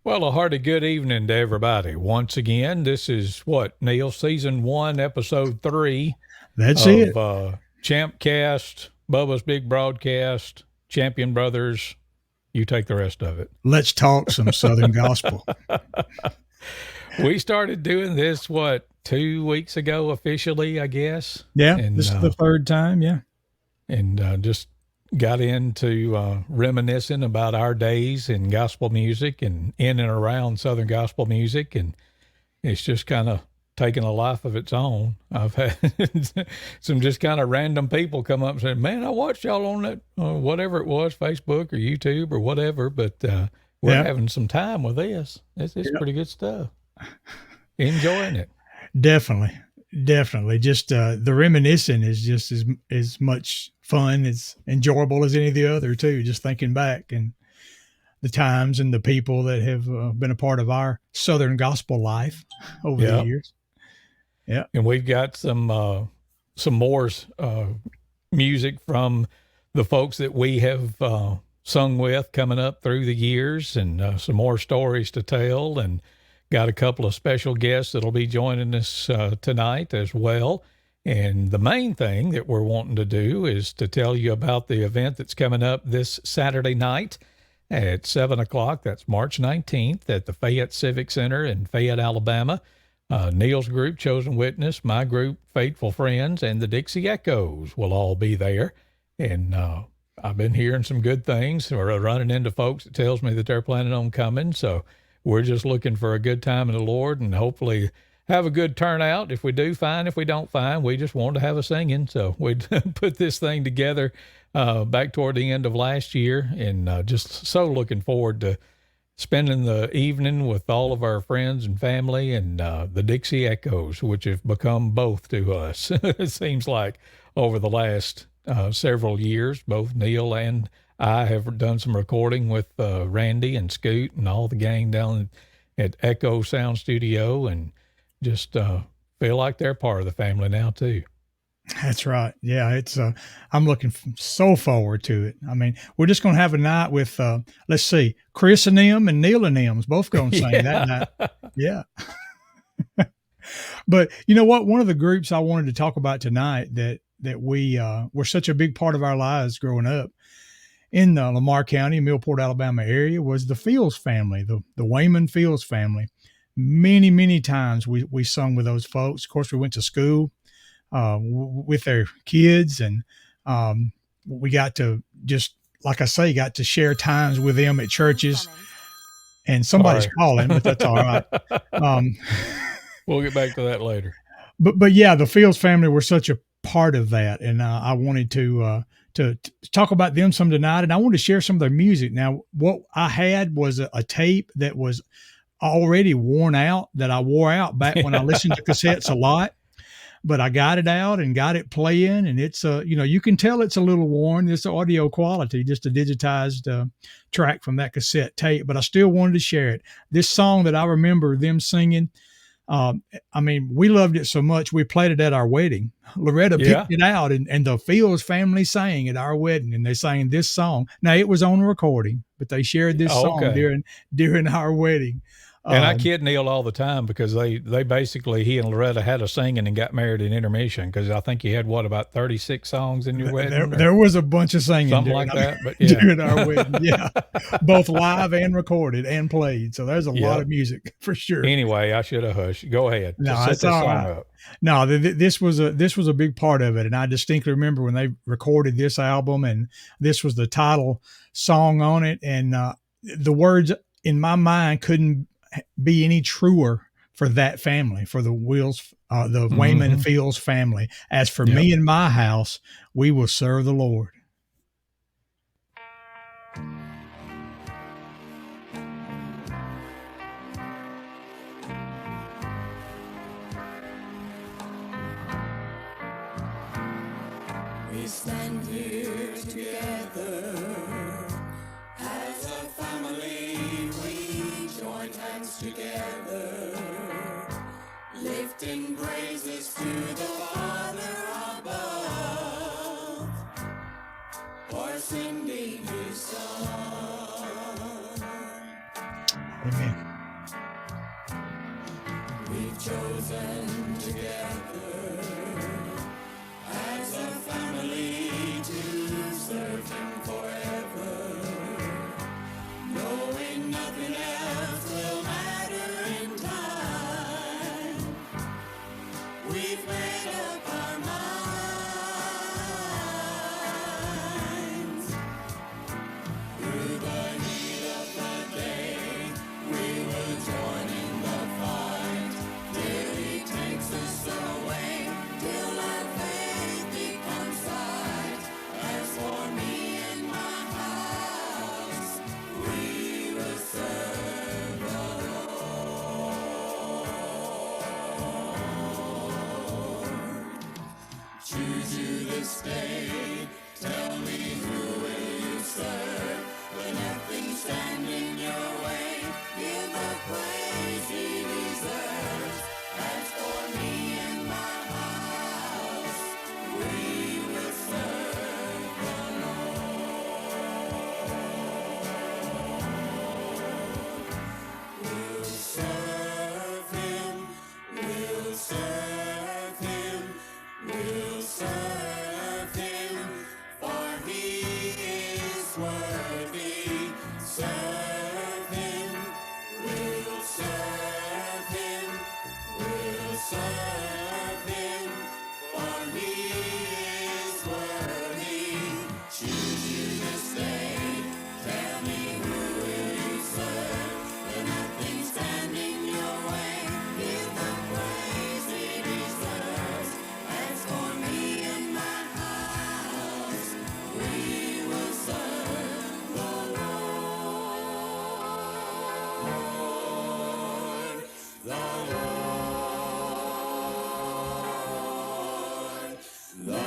Well, a hearty good evening to everybody. Once again, this is what, Neil, season 1, episode 3 That's of it. ChampCast, Bubba's Big Broadcast, Champion Brothers. You take the rest of it. Let's talk some Southern gospel. We started doing this, what, 2 weeks ago officially, I guess? Yeah, And this is the third time. Yeah. just got into reminiscing about our days in gospel music and in and around Southern gospel music. And it's just kind of taken a life of its own. I've had some just kind of random people come up and say, man, I watched y'all on that, whatever it was, Facebook or YouTube or whatever, but we're Yeah. having some time with this. It's pretty good stuff. Enjoying it. Definitely. Definitely. Just the reminiscing is just as much fun, as enjoyable as any of the other, too. Just thinking back and the times and the people that have been a part of our Southern gospel life over the years. Yeah. And we've got some more music from the folks that we have sung with coming up through the years, and some more stories to tell, and got a couple of special guests that'll be joining us tonight as well. And the main thing that we're wanting to do is to tell you about the event that's coming up this Saturday night at 7 o'clock. That's March 19th at the Fayette Civic Center in Fayette, Alabama. Neil's group, Chosen Witness, my group, Faithful Friends, and the Dixie Echoes will all be there. And I've been hearing some good things, or running into folks that tells me that they're planning on coming. So we're just looking for a good time in the Lord and hopefully have a good turnout. If we do, fine. If we don't, fine. We just want to have a singing. So we put this thing together back toward the end of last year, and just so looking forward to spending the evening with all of our friends and family and the Dixie Echoes, which have become both to us. It seems like over the last several years, both Neil and I have done some recording with Randy and Scoot and all the gang down at Echo Sound Studio, and just feel like they're part of the family now too. That's right. Yeah, it's I'm looking so forward to it. I mean, we're just going to have a night with let's see, Chris and them and Neil and them's both going to sing that night. Yeah. But you know what? One of the groups I wanted to talk about tonight that we were such a big part of our lives growing up in the Lamar County, Millport, Alabama area was the Fields family, the Wayman Fields family. Many times we sung with those folks. Of course, we went to school with their kids, and we got to just, like I say, got to share times with them at churches. And somebody's calling, but that's all right. We'll get back to that later. But yeah, the Fields family were such a part of that, and I wanted to talk about them some tonight, and I wanted to share some of their music. Now, what I had was a tape that was already worn out, that I wore out back when I listened to cassettes a lot. But I got it out and got it playing, and it's you can tell it's a little worn. It's audio quality, just a digitized track from that cassette tape. But I still wanted to share it. This song that I remember them singing, I mean, we loved it so much we played it at our wedding. Loretta picked it out, and the Fields family sang at our wedding, and they sang this song. Now, it was on a recording, but they shared this song during our wedding. And I kid Neil all the time, because they basically, he and Loretta had a singing and got married in intermission, because I think you had, what, about 36 songs in your wedding? There was a bunch of singing. Something like that. But during our wedding, yeah. Both live and recorded and played. So there's a lot of music for sure. Anyway, I should have hushed. Go ahead. No, that's all right. No, this was a big part of it. And I distinctly remember when they recorded this album, and this was the title song on it. And the words in my mind couldn't be any truer for that family, for the Wayman and Fields family. As for me and my house, we will serve the Lord. We stand here together as a family. We join hands together, lifting praises to the Father above, or singing His song. Amen. We've chosen together as a family to serve Him forever, knowing nothing else will matter in time. We've made up our minds. Through the heat of the day, we will join in the fight till He takes us away, till our faith becomes sight. As for me and my house, we will serve the Lord. Choose you this day. Tell me who will you serve? Let nothing stand in your way. Give the praise He deserves. As for me and my house, we will serve the Lord. We'll serve Him. We'll serve Him. We'll serve Him. For He is worthy. Serve Him. We'll serve Him. We'll serve Him. For He is worthy. Choose you this day. Tell me who will you serve? Let nothing stand in your way. Give the praise He deserves. As for me and my house, we will serve the Lord. The Lord. The Lord.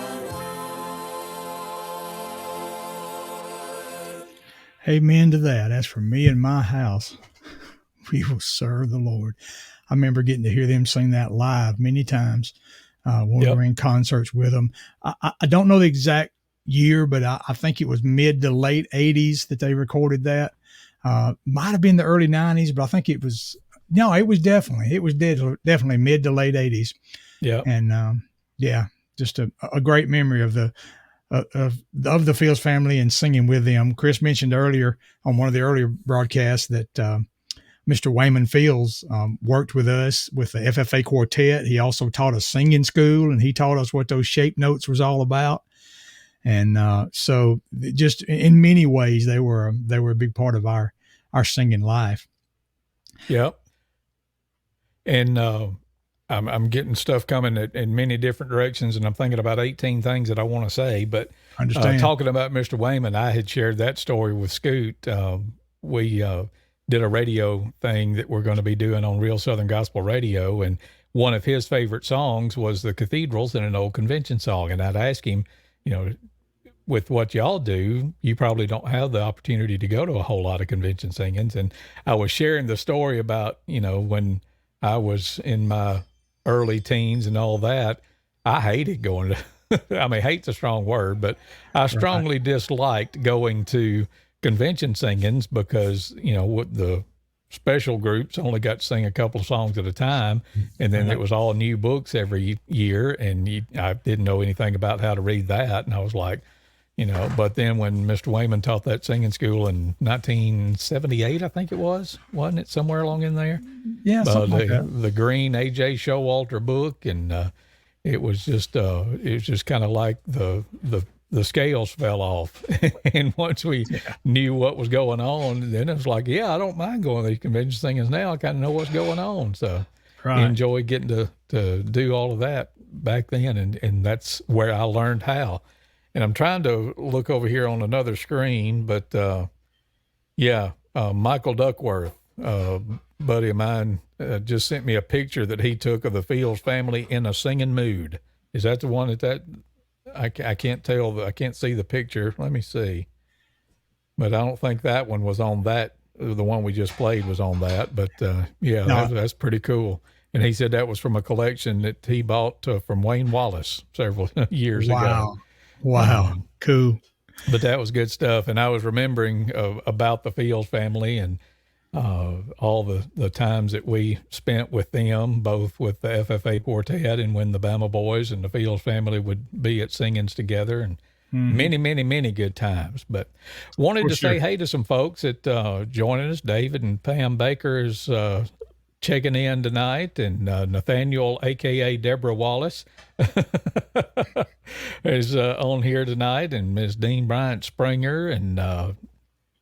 Amen to that. As for me and my house, we will serve the Lord. I remember getting to hear them sing that live many times when we Yep. were in concerts with them. I don't know the exact year, but I think it was mid to late 80s that they recorded that. Might have been the early 90s, but I think it was definitely mid to late 80s. Yep. And yeah, just a great memory of the Fields family and singing with them. Chris mentioned earlier on one of the earlier broadcasts that Mr. Wayman Fields worked with us with the FFA quartet. He also taught us singing school, and he taught us what those shape notes was all about. And so just in many ways, they were a big part of our singing life. Yep. And I'm getting stuff coming in many different directions, and I'm thinking about 18 things that I want to say. But Understand? talking about Mr. Wayman, I had shared that story with Scoot. We did a radio thing that we're going to be doing on Real Southern Gospel Radio, and one of his favorite songs was the Cathedrals in an old convention song. And I'd ask him, with what y'all do, you probably don't have the opportunity to go to a whole lot of convention singings. And I was sharing the story about, when I was in my early teens and all that, I hated going to, I mean, hate's a strong word, but I strongly disliked going to convention singings because, what the special groups only got to sing a couple of songs at a time. And then it was all new books every year. And I didn't know anything about how to read that. And I was like, but then when Mr. Wayman taught that singing school in 1978, I think it was, wasn't it, somewhere along in there? Yeah, something like that. The green A.J. Showalter book, and it was just kind of like the scales fell off. And once we knew what was going on, then it was like, yeah, I don't mind going to these convention singings now. I kind of know what's going on. So I enjoy getting to do all of that back then, and that's where I learned how. And I'm trying to look over here on another screen, but Michael Duckworth, buddy of mine, just sent me a picture that he took of the Fields family in a singing mood. Is that the one I can't tell, I can't see the picture. Let me see. But I don't think that one was on that. The one we just played was on that, but that's pretty cool. And he said that was from a collection that he bought from Wayne Wallace several years ago. Wow. Cool. But that was good stuff. And I was remembering about the Fields family, and all the times that we spent with them, both with the FFA quartet and when the Bama Boys and the Fields family would be at singings together, and many good times. But wanted For to say sure. hey to some folks that joining us. David and Pam Baker is checking in tonight, and Nathaniel, aka Deborah Wallace, is on here tonight, and Miss Dean Bryant Springer, and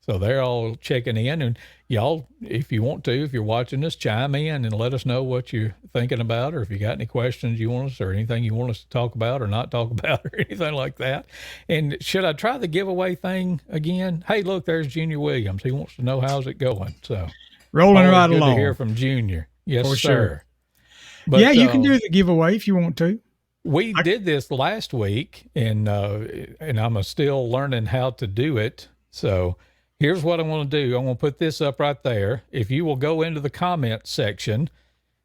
so they're all checking in. And y'all, if you want to, if you're watching us, chime in and let us know what you're thinking about, or if you got any questions you want us, or anything you want us to talk about or not talk about, or anything like that. And should I try the giveaway thing again? Hey, look, there's Junior Williams. He wants to know how's it going. So Rolling always right good along. to hear from Junior. Yes, For sir. sure. But, Yeah, you can do the giveaway if you want to. We did this last week, and I'm still learning how to do it. So here's what I want to do. I'm going to put this up right there. If you will go into the comment section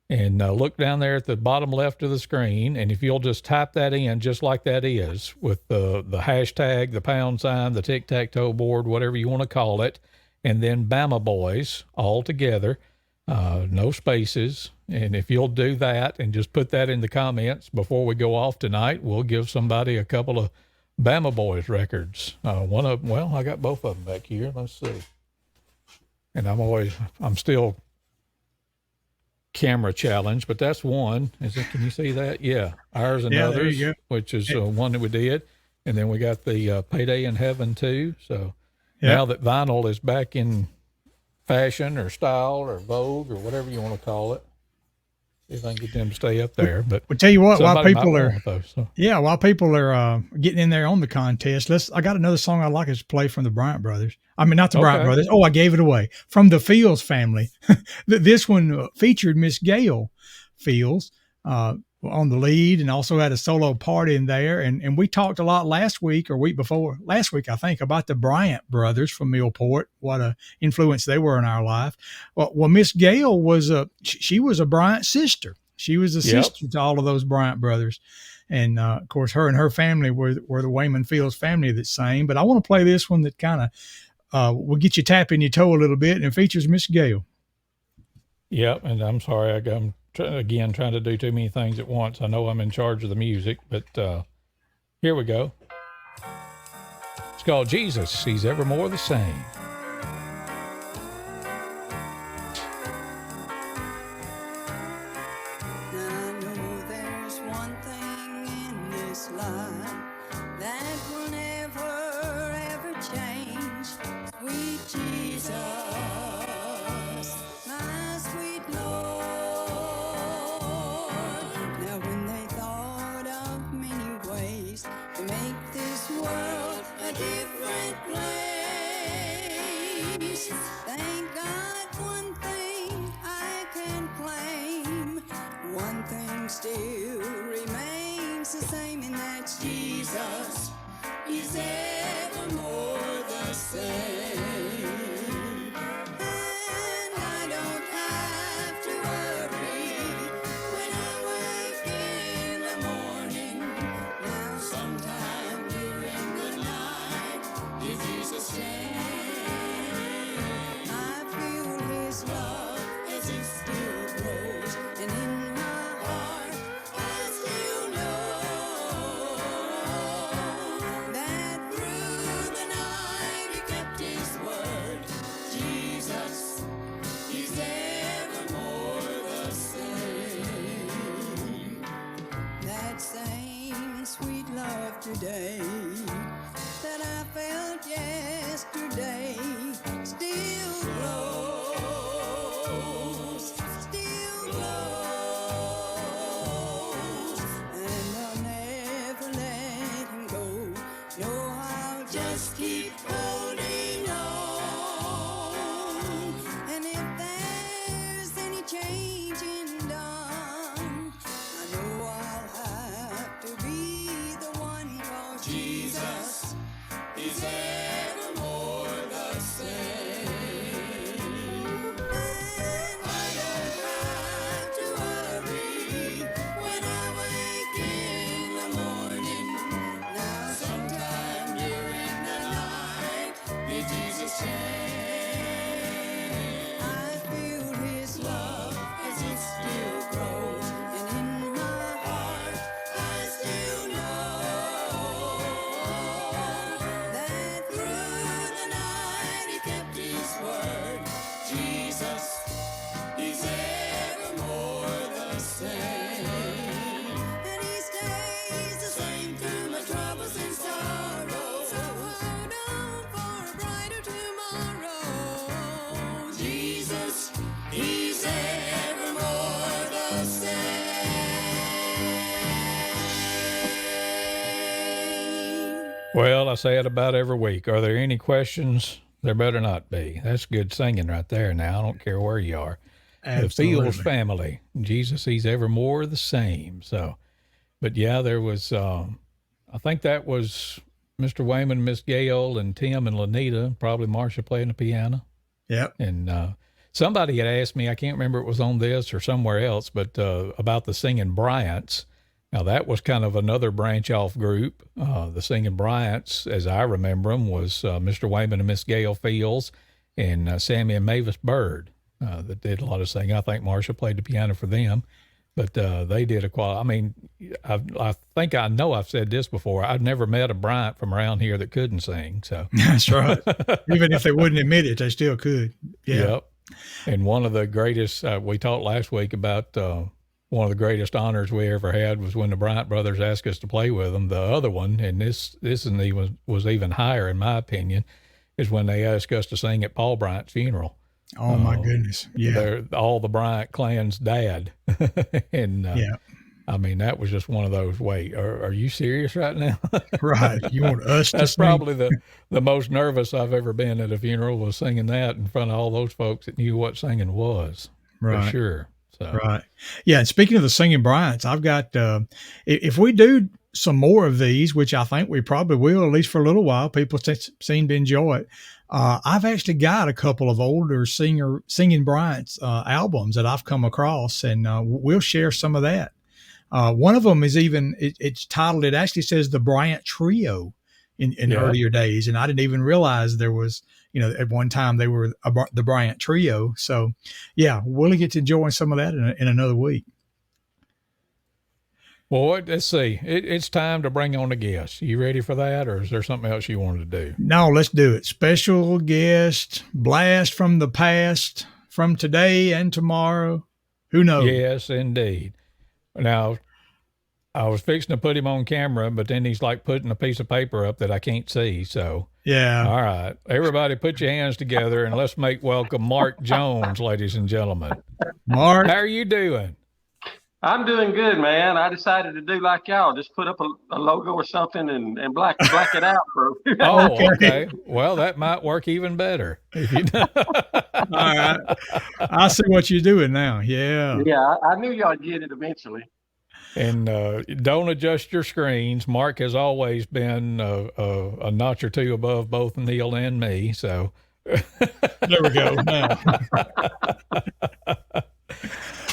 and look down there at the bottom left of the screen, and if you'll just type that in just like that is, with the hashtag, the pound sign, the tic-tac-toe board, whatever you want to call it, and then Bama Boys all together, no spaces. And if you'll do that and just put that in the comments before we go off tonight, we'll give somebody a couple of Bama Boys records. One of them, well, I got both of them back here. Let's see. And I'm still camera challenged, but that's one. Can you see that? Yeah. Ours and Yeah, there Others, you go. which is one that we did. And then we got the Payday in Heaven too. So Yeah. now that vinyl is back in fashion or style or vogue or whatever you want to call it, see if I can get them to stay up there. But Well, tell you what, while somebody people might are want those, so. while people are getting in there on the contest, I got another song I like us to play from the Bryant Brothers. I mean, not the Bryant Okay. Brothers. Oh, I gave it away. From the Fields family. This one featured Miss Gail Fields on the lead, and also had a solo part in there. And we talked a lot last week last week, I think, about the Bryant brothers from Millport, what a influence they were in our life. Well, Miss Gail was she was a Bryant sister. She was a Yep. sister to all of those Bryant brothers. And of course, her and her family were the Wayman Fields family that sang. But I want to play this one that kind of will get you tapping your toe a little bit, and it features Miss Gail. Yep, and I'm sorry, I'm trying to do too many things at once. I know I'm in charge of the music, but here we go. It's called Jesus, He's Evermore the Same. I know there's one thing in this life that will never ever change. Sweet Jesus, my sweet Lord. Now when they thought of many ways to make this world a different place, Well, I say it about every week. Are there any questions? There better not be. That's good singing right there now. I don't care where you are. The Fields Absolutely. family. Jesus, he's evermore the same. So, but yeah, there was, I think that was Mr. Wayman, Miss Gail, and Tim and Lanita, probably Marcia playing the piano. Yep. And somebody had asked me, I can't remember if it was on this or somewhere else, but about the Singing Bryants. Now, that was kind of another branch off group. The Singing Bryants, as I remember them, was Mr. Wayman and Miss Gail Fields and Sammy and Mavis Bird that did a lot of singing. I think Marcia played the piano for them, but they did a quality. I mean, I think I know I've said this before. I've never met a Bryant from around here that couldn't sing. So That's right. Even if they wouldn't admit it, they still could. Yeah. Yep. And one of the greatest, we talked last week about one of the greatest honors we ever had was when the Bryant brothers asked us to play with them. The other one, and this was even higher in my opinion, is when they asked us to sing at Paul Bryant's funeral. Oh my goodness. Yeah. They're all the Bryant clan's dad. And Yeah. I mean, that was just one of those, wait, are you serious right now? Right. You want us to That's sing? probably the most nervous I've ever been at a funeral, was singing that in front of all those folks that knew what singing was. Right. For sure. So Right. Yeah. And speaking of the Singing Bryants, I've got, if we do some more of these, which I think we probably will, at least for a little while, people seem to enjoy it. I've actually got a couple of older Singing Bryants albums that I've come across, and we'll share some of that. One of them is even, it's titled, it actually says the Bryant Trio in Yeah. earlier days. And I didn't even realize there was, at one time they were the Bryant Trio. So yeah, we'll get to enjoy some of that in another week. well, let's see. It's time to bring on a guest. You ready for that, or is there something else you wanted to do? No, let's do it. Special guest, blast from the past, from today and tomorrow. Who knows? Yes, indeed. Now, I was fixing to put him on camera, but then he's like putting a piece of paper up that I can't see. So, Yeah. all right, everybody, put your hands together and let's make welcome Mark Jones, ladies and gentlemen. Mark. How are you doing? I'm doing good, man. I decided to do like y'all, just put up a logo or something and black it out for. Oh, Okay. okay. Well, that might work even better. If you All right. I see what you're doing now. Yeah. Yeah, I knew y'all would get it eventually. And don't adjust your screens. Mark has always been a notch or two above both Neil and me. So There we go. Now.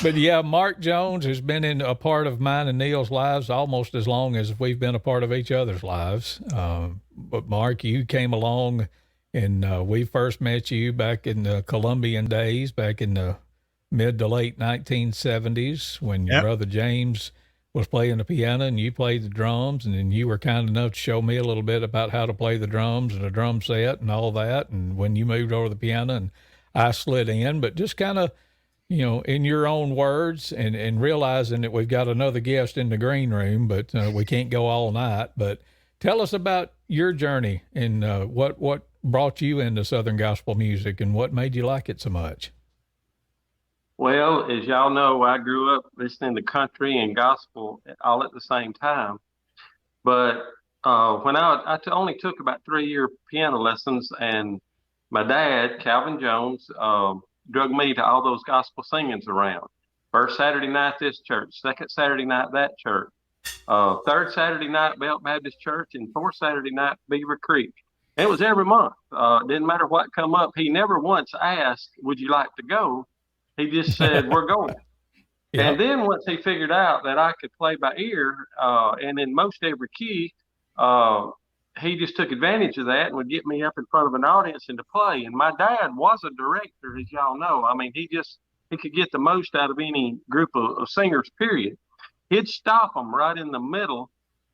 but yeah, Mark Jones has been in a part of mine and Neil's lives almost as long as we've been a part of each other's lives. But Mark, you came along, and we first met you back in the Colombian days, back in the mid to late 1970s, when your Yep. brother James was playing the piano and you played the drums, and then you were kind enough to show me a little bit about how to play the drums and a drum set and all that. And when you moved over to the piano, and I slid in, but just kind of, in your own words, and realizing that we've got another guest in the green room, but we can't go all night. But tell us about your journey and what brought you into Southern gospel music and what made you like it so much. Well, as y'all know, I grew up listening to country and gospel all at the same time. But when I only took about 3-year piano lessons, and my dad, Calvin Jones, drug me to all those gospel singings around. First Saturday night, this church. Second Saturday night, that church. Third Saturday night, Belt Baptist Church. And fourth Saturday night, Beaver Creek. And it was every month. Didn't matter what come up. He never once asked, would you like to go? He just said, we're going. Yep. And then once he figured out that I could play by ear, and in most every key, he just took advantage of that and would get me up in front of an audience and to play. And my dad was a director, as y'all know. I mean, he could get the most out of any group of singers, period. He'd stop them right in the middle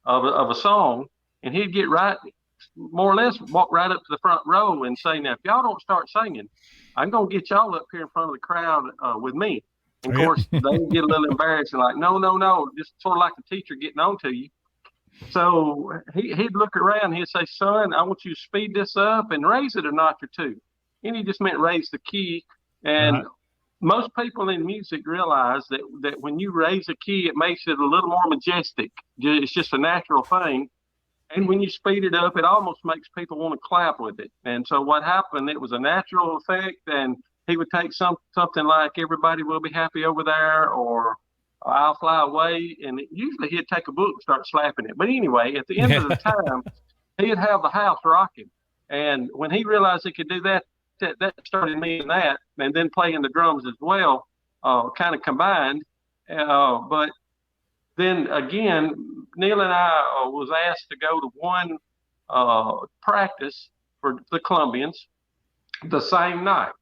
of a song, and he'd get right, more or less, walk right up to the front row and say, now, if y'all don't start singing, I'm going to get y'all up here in front of the crowd with me. And of course, they get a little embarrassed and like, no, just sort of like the teacher getting on to you. So he'd look around and he'd say, son, I want you to speed this up and raise it a notch or two. And he just meant raise the key. And most people in music realize that when you raise a key, it makes it a little more majestic. It's just a natural thing. And when you speed it up, it almost makes people want to clap with it. And so what happened, it was a natural effect. And he would take something like Everybody Will Be Happy Over There or I'll Fly Away. And usually he'd take a book and start slapping it. But anyway, at the end of the time, he'd have the house rocking. And when he realized he could do that, that started me in that. And then playing the drums as well, kind of combined. But then again, Neil and I was asked to go to one practice for the Colombians the same night.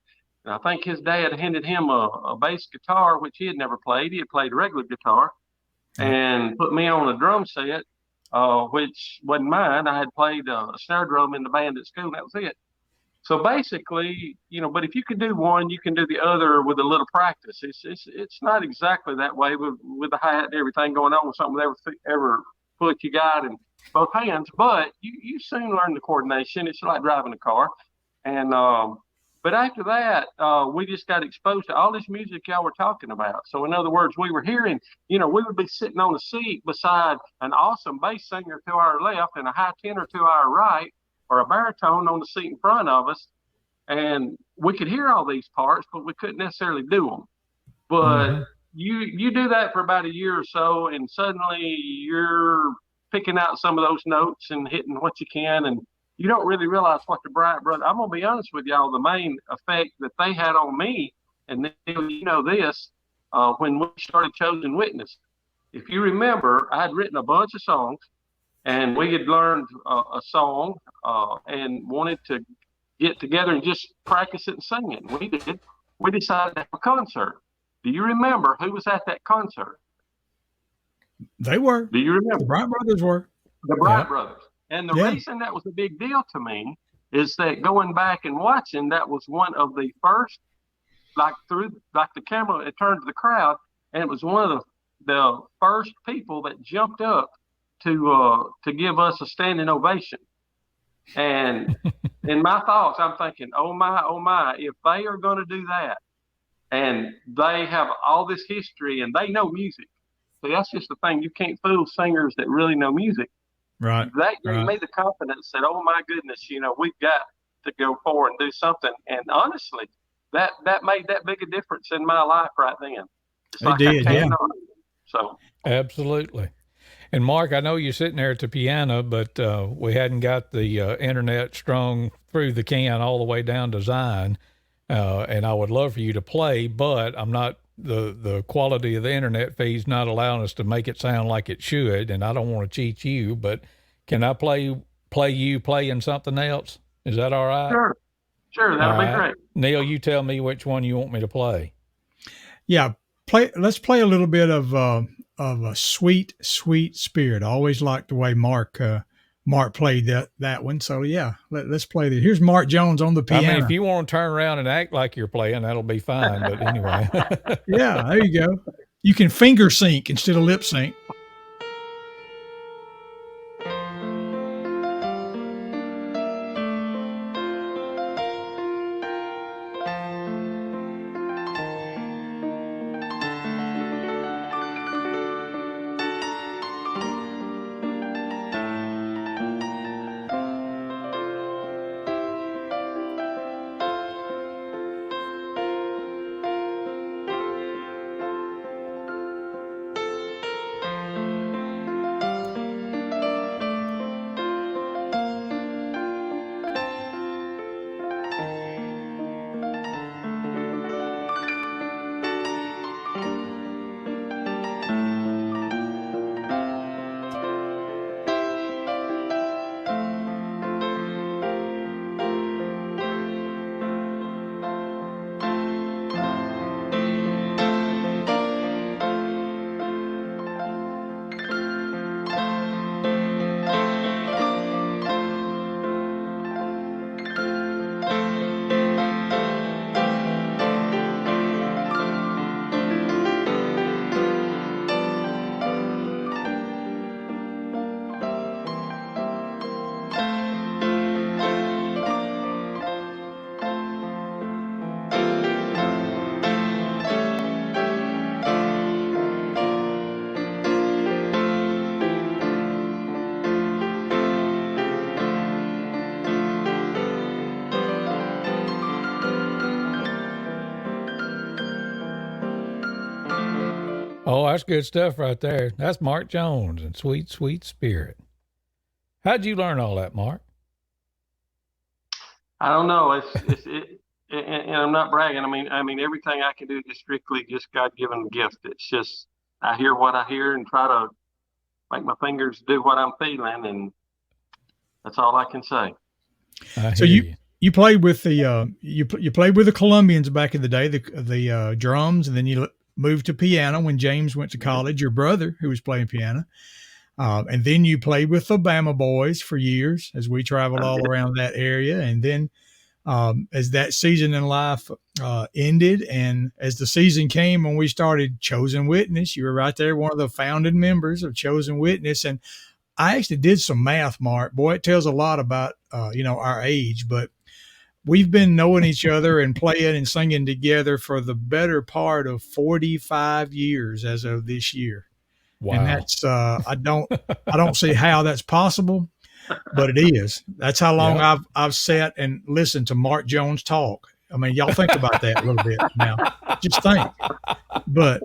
And I think his dad handed him a bass guitar, which he had never played. He had played regular guitar, and put me on a drum set, which wasn't mine. I had played a snare drum in the band at school, and that was it. So basically, but if you can do one, you can do the other with a little practice. It's not exactly that way with the hat and everything going on with something with every foot you got in both hands. But you soon learn the coordination. It's like driving a car. And but after that, we just got exposed to all this music y'all were talking about. So in other words, we were hearing, we would be sitting on a seat beside an awesome bass singer to our left and a high tenor to our right, or a baritone on the seat in front of us, and we could hear all these parts, but we couldn't necessarily do them. But you do that for about a year or so, and suddenly you're picking out some of those notes and hitting what you can, and you don't really realize what the Bright Brothers. I'm gonna be honest with y'all. The main effect that they had on me, and Neil, this, when we started Chosen Witness. If you remember, I had written a bunch of songs. And we had learned a song and wanted to get together and just practice it and sing it. We did. We decided to have a concert. Do you remember who was at that concert? They were. Do you remember? The Bright Brothers were. The Bright Brothers. And the reason that was a big deal to me is that going back and watching, that was one of the first, like the camera, it turned to the crowd, and it was one of the first people that jumped up to give us a standing ovation. And in my thoughts, I'm thinking, oh my, if they are going to do that, and they have all this history and they know music. So that's just the thing. You can't fool singers that really know music. Right. That gave me the confidence that, oh my goodness, we've got to go forward and do something. And honestly, that made that big a difference in my life right then. It did, yeah. So absolutely. And Mark, I know you're sitting there at the piano, but we hadn't got the internet strung through the can all the way down to Zion. And I would love for you to play, but I'm not, the quality of the internet feed's not allowing us to make it sound like it should. And I don't want to cheat you, but can I play you playing something else? Is that all right? Sure. That'll be great. Neil, you tell me which one you want me to play. Yeah. Let's play a little bit of a sweet, sweet spirit. I always liked the way Mark played that one. So yeah, let's play that. Here's Mark Jones on the piano. I mean, if you want to turn around and act like you're playing, that'll be fine. But anyway. Yeah, there you go. You can finger sync instead of lip sync. Oh, that's good stuff right there. That's Mark Jones and Sweet, Sweet Spirit. How'd you learn all that, Mark? I don't know. And I'm not bragging. I mean, everything I can do is strictly just God given gift. It's just I hear what I hear and try to make my fingers do what I'm feeling, and that's all I can say. So you played with the you played with the Colombians back in the day, the drums, and then you moved to piano when James went to college. Your brother, who was playing piano, and then you played with the Bama Boys for years as we traveled all around that area. And then as that season in life ended, and as the season came when we started Chosen Witness, you were right there, one of the founding members of Chosen Witness. And I actually did some math, Mark. Boy, it tells a lot about our age, but we've been knowing each other and playing and singing together for the better part of 45 years as of this year. Wow. And that's I don't see how that's possible, but it is. That's how long I've sat and listened to Mark Jones talk. I mean, y'all think about that a little bit now. Just think. But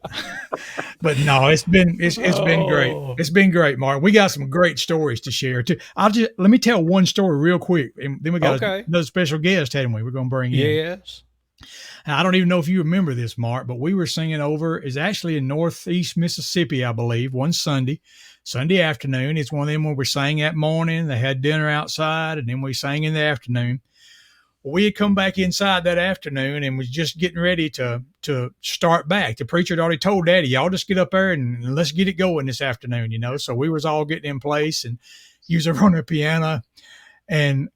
no, it's been great. It's been great, Mark. We got some great stories to share too. Let me tell one story real quick, and then we got another special guest, hadn't we? We're going to bring in. Yes. Now, I don't even know if you remember this, Mark, but we were singing over. It's actually in Northeast Mississippi, I believe. One Sunday afternoon. It's one of them where we sang that morning. They had dinner outside, and then we sang in the afternoon. We had come back inside that afternoon and was just getting ready to start back. The preacher had already told Daddy, y'all just get up there and let's get it going this afternoon, So we was all getting in place, and he was over on the piano, and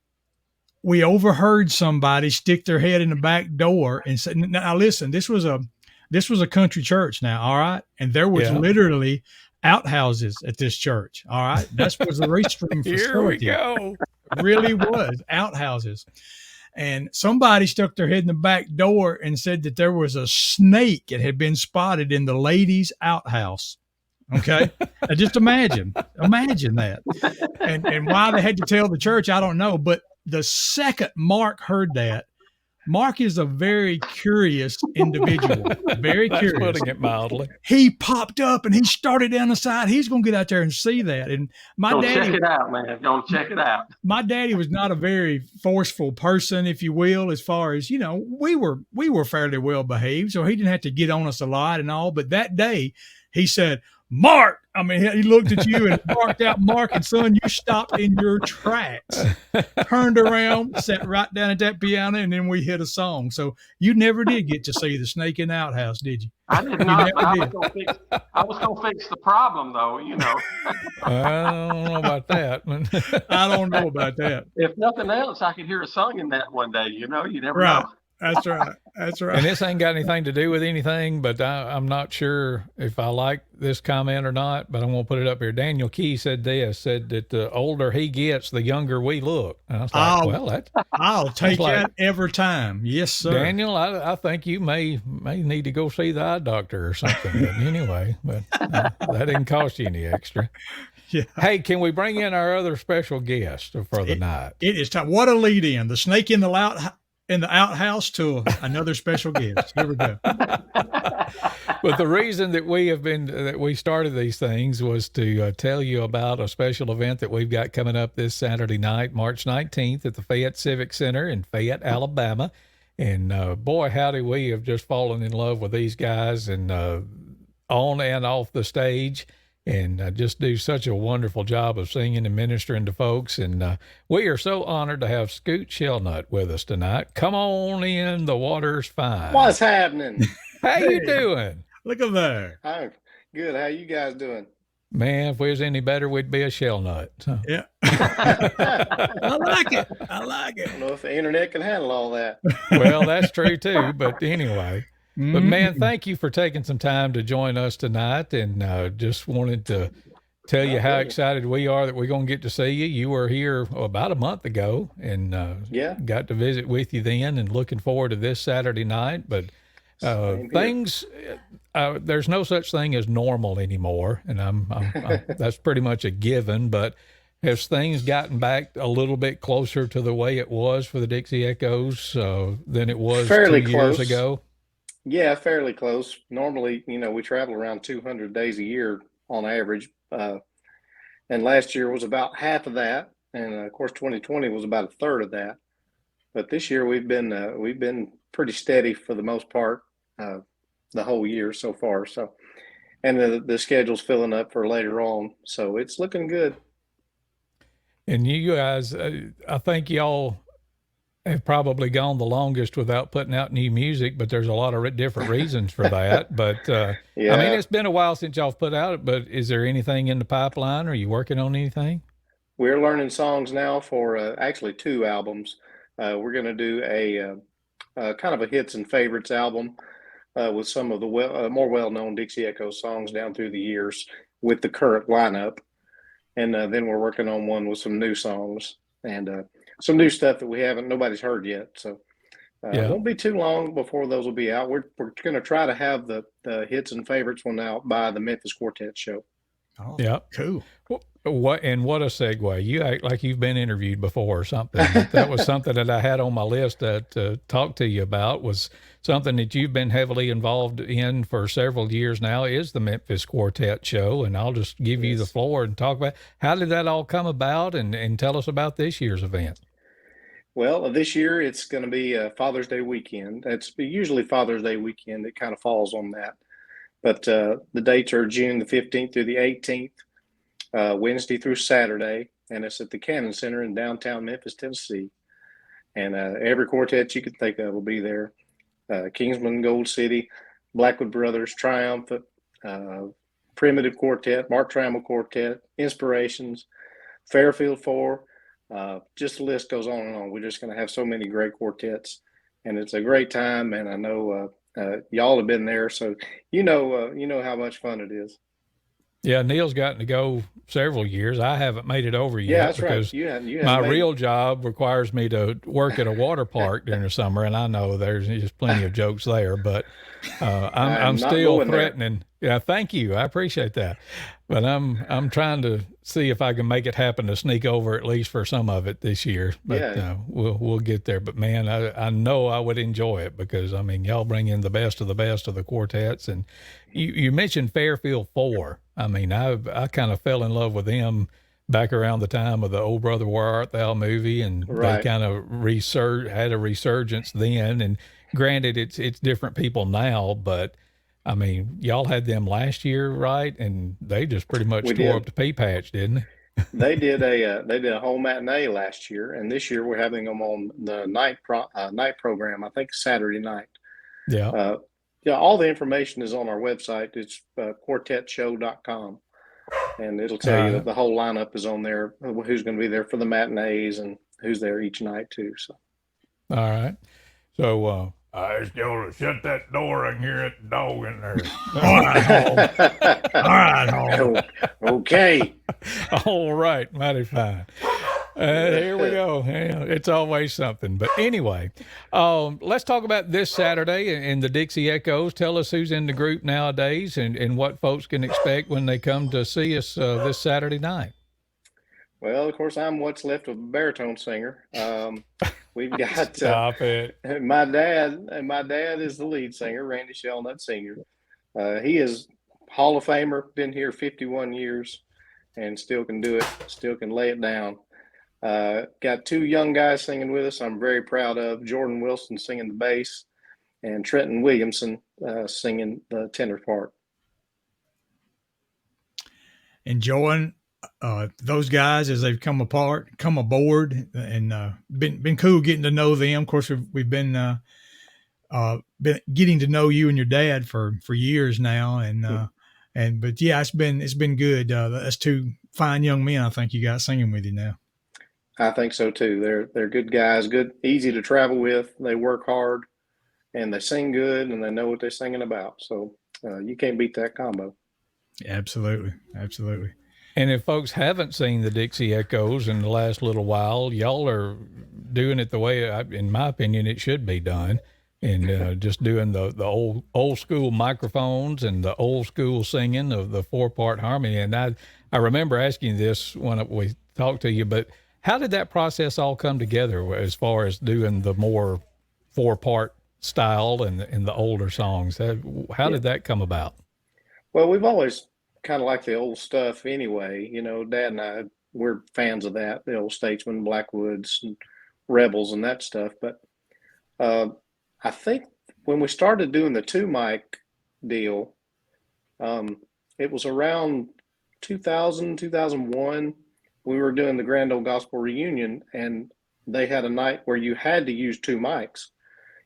we overheard somebody stick their head in the back door and said, now listen, this was a country church now. All right. And there was literally outhouses at this church. All right. That was the restroom facility. Here we go. It really was outhouses. And somebody stuck their head in the back door and said that there was a snake that had been spotted in the ladies' outhouse. Okay. Now just imagine that. And why they had to tell the church, I don't know. But the second Mark heard that, Mark is a very curious individual. Very curious. That's putting it mildly. He popped up and he started down the side. He's going to get out there and see that. And check it out, man. Don't check it out. My daddy was not a very forceful person, if you will, as far as, we were fairly well behaved. So he didn't have to get on us a lot and all. But that day he said, Mark, I mean, he looked at you and barked out, Mark, and son, you stopped in your tracks, turned around, sat right down at that piano, and then we hit a song. So you never did get to see the snake in the outhouse, did you? I did not. I was going to fix the problem, though, I don't know about that. I don't know about that. If nothing else, I could hear a song in that one day, you never know. That's right. And this ain't got anything to do with anything, but I'm not sure if I like this comment or not, but I'm going to put it up here. Daniel Key said that the older he gets, the younger we look. And I was like, I'll take that every time. Yes, sir. Daniel, I think you may need to go see the eye doctor or something. But anyway, that didn't cost you any extra. Yeah. Hey, can we bring in our other special guest for the night? It is time. What a lead in. The snake in the outhouse to another special guest. Here we go. But the reason that we started these things was to tell you about a special event that we've got coming up this Saturday night, March 19th at the Fayette Civic Center in Fayette, Alabama. And boy, howdy, we have just fallen in love with these guys and on and off the stage. And just do such a wonderful job of singing and ministering to folks. And we are so honored to have Scoot Shellnut with us tonight. Come on in, the water's fine. What's happening? How you doing? Look at there. I'm good. How you guys doing? Man, if we was any better, we'd be a Shellnut. So. Yeah. I like it. I don't know if the internet can handle all that. Well, that's true too. But anyway. But man, thank you for taking some time to join us tonight, and just wanted to tell you how excited we are that we're going to get to see you. You were here about a month ago, and got to visit with you then, and looking forward to this Saturday night. But things, there's no such thing as normal anymore, and I'm that's pretty much a given. But has things gotten back a little bit closer to the way it was for the Dixie Echoes than it was Fairly 2 close. years ago? Yeah, fairly close. Normally, we travel around 200 days a year on average. And last year was about half of that. And of course, 2020 was about a third of that. But this year we've been pretty steady for the most part, uh, the whole year so far. So, and the schedule's filling up for later on. So it's looking good. And you guys, I think y'all have probably gone the longest without putting out new music, but there's a lot of different reasons for that. But I mean, Yeah, it's been a while since y'all put out, but is there anything in the pipeline? Are you working on anything? we're learning songs now for actually two albums. We're going to do a kind of a hits and favorites album with some of the more well-known Dixie Echo songs down through the years with the current lineup, and then we're working on one with some new songs and some new stuff that nobody's heard yet. So it Yeah. won't be too long before those will be out. We're going to try to have the hits and favorites one out by the Memphis Quartet show. Oh, Yeah. cool. What what a segue! You act like you've been interviewed before or something. But that was something that I had on my list to talk to you about. Was something that you've been heavily involved in for several years now. Is the Memphis Quartet show, and I'll just give you the Yes. floor and talk about how did that all come about, and tell us about this year's event. Well, this year it's going to be Father's Day weekend. It's usually Father's Day weekend. It kind of falls on that. But the dates are June the 15th through the 18th, Wednesday through Saturday, and it's at the Cannon Center in downtown Memphis, Tennessee. And every quartet you could think of will be there. Kingsman, Gold City, Blackwood Brothers, Triumphant, uh, Primitive Quartet, Mark Trammell Quartet, Inspirations, Fairfield Four. Just the list goes on and on. We're just going to have so many great quartets, and it's a great time. And I know y'all have been there, so you know how much fun it is. Yeah, Neil's gotten to go several years. I haven't made it over Yeah, yet that's right. because You haven't my made real job requires me to work at a water park during the summer, and I know there's just plenty of jokes there, but I'm I'm not still going there. threatening. Yeah, thank you. I appreciate that, but I'm trying to see if I can make it happen to sneak over at least for some of it this year. But Yeah, we'll get there. But man, I know I would enjoy it because I mean y'all bring in the best of the quartets, and you mentioned Fairfield Four. I mean I kind of fell in love with them back around the time of the Old Brother Where Art Thou movie, and they right. kind of had a resurgence then. And granted, it's different people now, but I mean, y'all had them last year, right? And they just pretty much We tore up did. the pea patch, didn't they? They did a whole matinee last year, and this year we're having them on the night program. I think Saturday night. Yeah. Uh, yeah, all the information is on our website. It's quartetshow.com, and it'll All tell you that right. the whole lineup is on there. Who's going to be there for the matinees and who's there each night too. So All right. So I just go to shut that door. I can hear that dog in there. All right, Hall. All right, Hall. okay. All right, mighty fine. Here we go. Yeah, it's always something. But anyway, let's talk about this Saturday and the Dixie Echoes. Tell us who's in the group nowadays and what folks can expect when they come to see us this Saturday night. Well, of course, I'm what's left of a baritone singer. We've got Stop it. my dad, and my dad is the lead singer, Randy Shelnut Sr. He is Hall of Famer, been here 51 years, and still can do it, still can lay it down. Got two young guys singing with us. I'm very proud of Jordan Wilson singing the bass, and Trenton Williamson singing the tenor part. Enjoying those guys as they've come aboard, and been cool getting to know them. Of course, we've been getting to know you and your dad for years now, and but yeah, it's been good. That's two fine young men. I think you got singing with you now. I think so too. They're good guys, good, easy to travel with. They work hard, and they sing good, and they know what they're singing about. So you can't beat that combo. Absolutely, absolutely. And if folks haven't seen the Dixie Echoes in the last little while, y'all are doing it the way, in my opinion, it should be done. And just doing the old school microphones and the old school singing of the 4-part harmony. And I remember asking this when we talked to you, but how did that process all come together as far as doing the more 4-part style and the older songs. How Yeah. did that come about? Well, we've always kind of liked the old stuff anyway. You know, Dad and I, we're fans of that, the old Statesman, Blackwoods, and Rebels, and that stuff. But uh, I think when we started doing the two mic deal, um, it was around 2000, 2001. We were doing the Grand Old Gospel Reunion, and they had a night where you had to use two mics.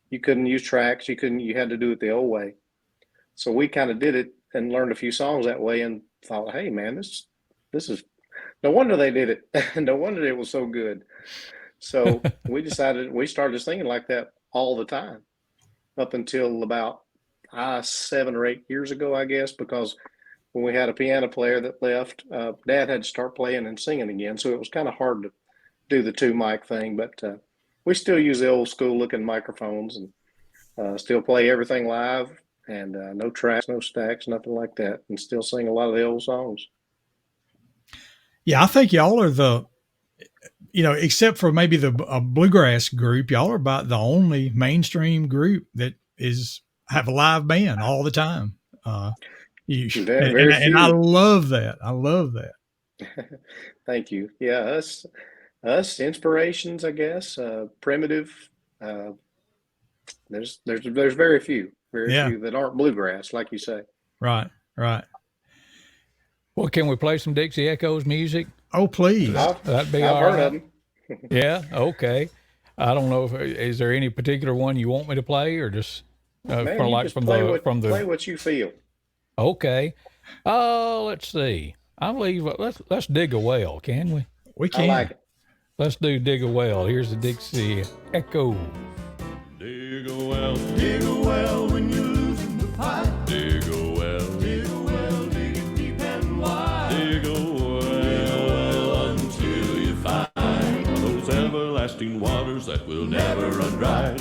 You couldn't use tracks. You had to do it the old way. So we kind of did it and learned a few songs that way and thought, hey, man, this is no wonder they did it. No wonder it was so good. So we started singing like that all the time up until about 7 or 8 years ago, I guess, because when we had a piano player that left, Dad had to start playing and singing again. So it was kind of hard to do the two mic thing, but we still use the old school looking microphones and still play everything live and no tracks, no stacks, nothing like that, and still sing a lot of the old songs. Yeah, I think y'all are except for maybe the bluegrass group, y'all are about the only mainstream group that have a live band all the time. And I love that. I love that. Thank you. Yeah, us inspirations, I guess. Primitive. There's very few that aren't bluegrass, like you say. Right. Well, can we play some Dixie Echoes music? Oh, please. That'd be I've all heard right. of them. Yeah. Okay. I don't know is there any particular one you want me to play, or just Man, play what you feel. Okay. Let's see. I believe let's dig a well, can we? We can. I like it. Let's do Dig a Well. Here's the Dixie Echo. Dig a well when you're losing the fight. Dig a well, dig it deep and wide. Dig a well until you find those everlasting waters that will never run dry.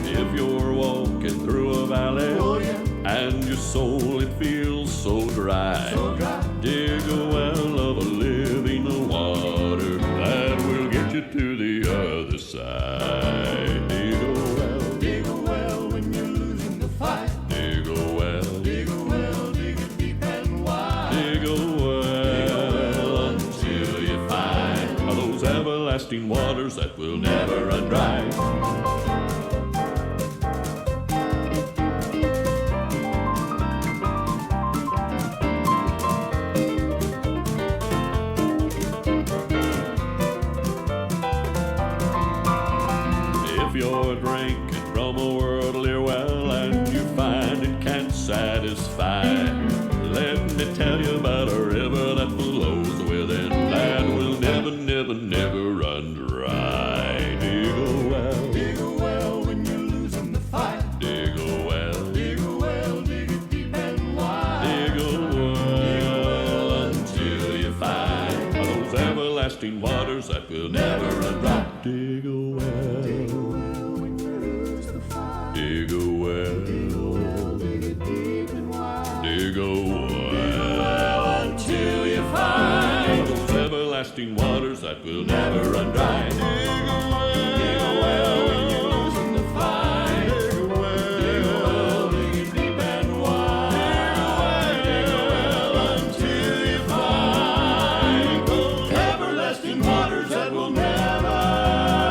If you're walking through a valley and your soul it feels so dry, dig a well of a living water that will get you to the other side. Dig a well when you're losing the fight. Dig a well, dig it deep and wide. Dig a well until you find those everlasting waters that will never run dry. If you're drinking from a worldly well and you find it can't satisfy, let me tell you about a river that flows within that will never, never, never run dry. Dig a well when you're losing the fight. Dig a well, dig it deep and wide. Dig a well until you find those everlasting waters that will never run dry. Dig a well. Dig a well, dig a well until you find those everlasting waters that will never run dry. Dig a well when you're losing the fight. Dig a well, dig it deep and wide. Dig a well until you find those everlasting waters that will never run dry.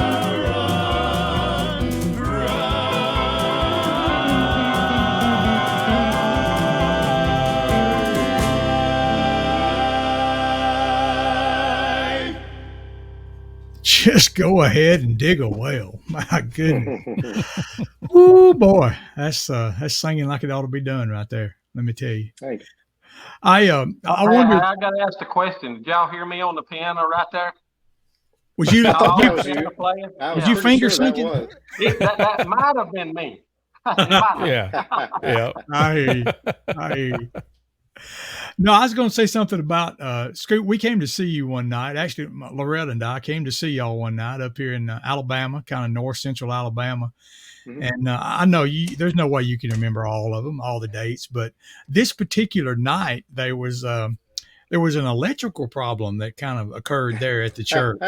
Just go ahead and dig a well. My goodness. Oh boy, that's singing like it ought to be done right there. Let me tell you. Thank you. I wonder. I got to ask the question. Did y'all hear me on the piano right there? Was you? I thought you- that was you. Playing? I was Did you pretty finger sure that syncing? was. That might have been me. It might have. Yeah. Yeah. I hear you. I hear you. No, I was going to say something about Scoot. We came to see you one night. Actually, Loretta and I came to see y'all one night up here in Alabama, kind of north central Alabama. Mhm. And I know there's no way you can remember all of them, all the dates, but this particular night there was an electrical problem that kind of occurred there at the church.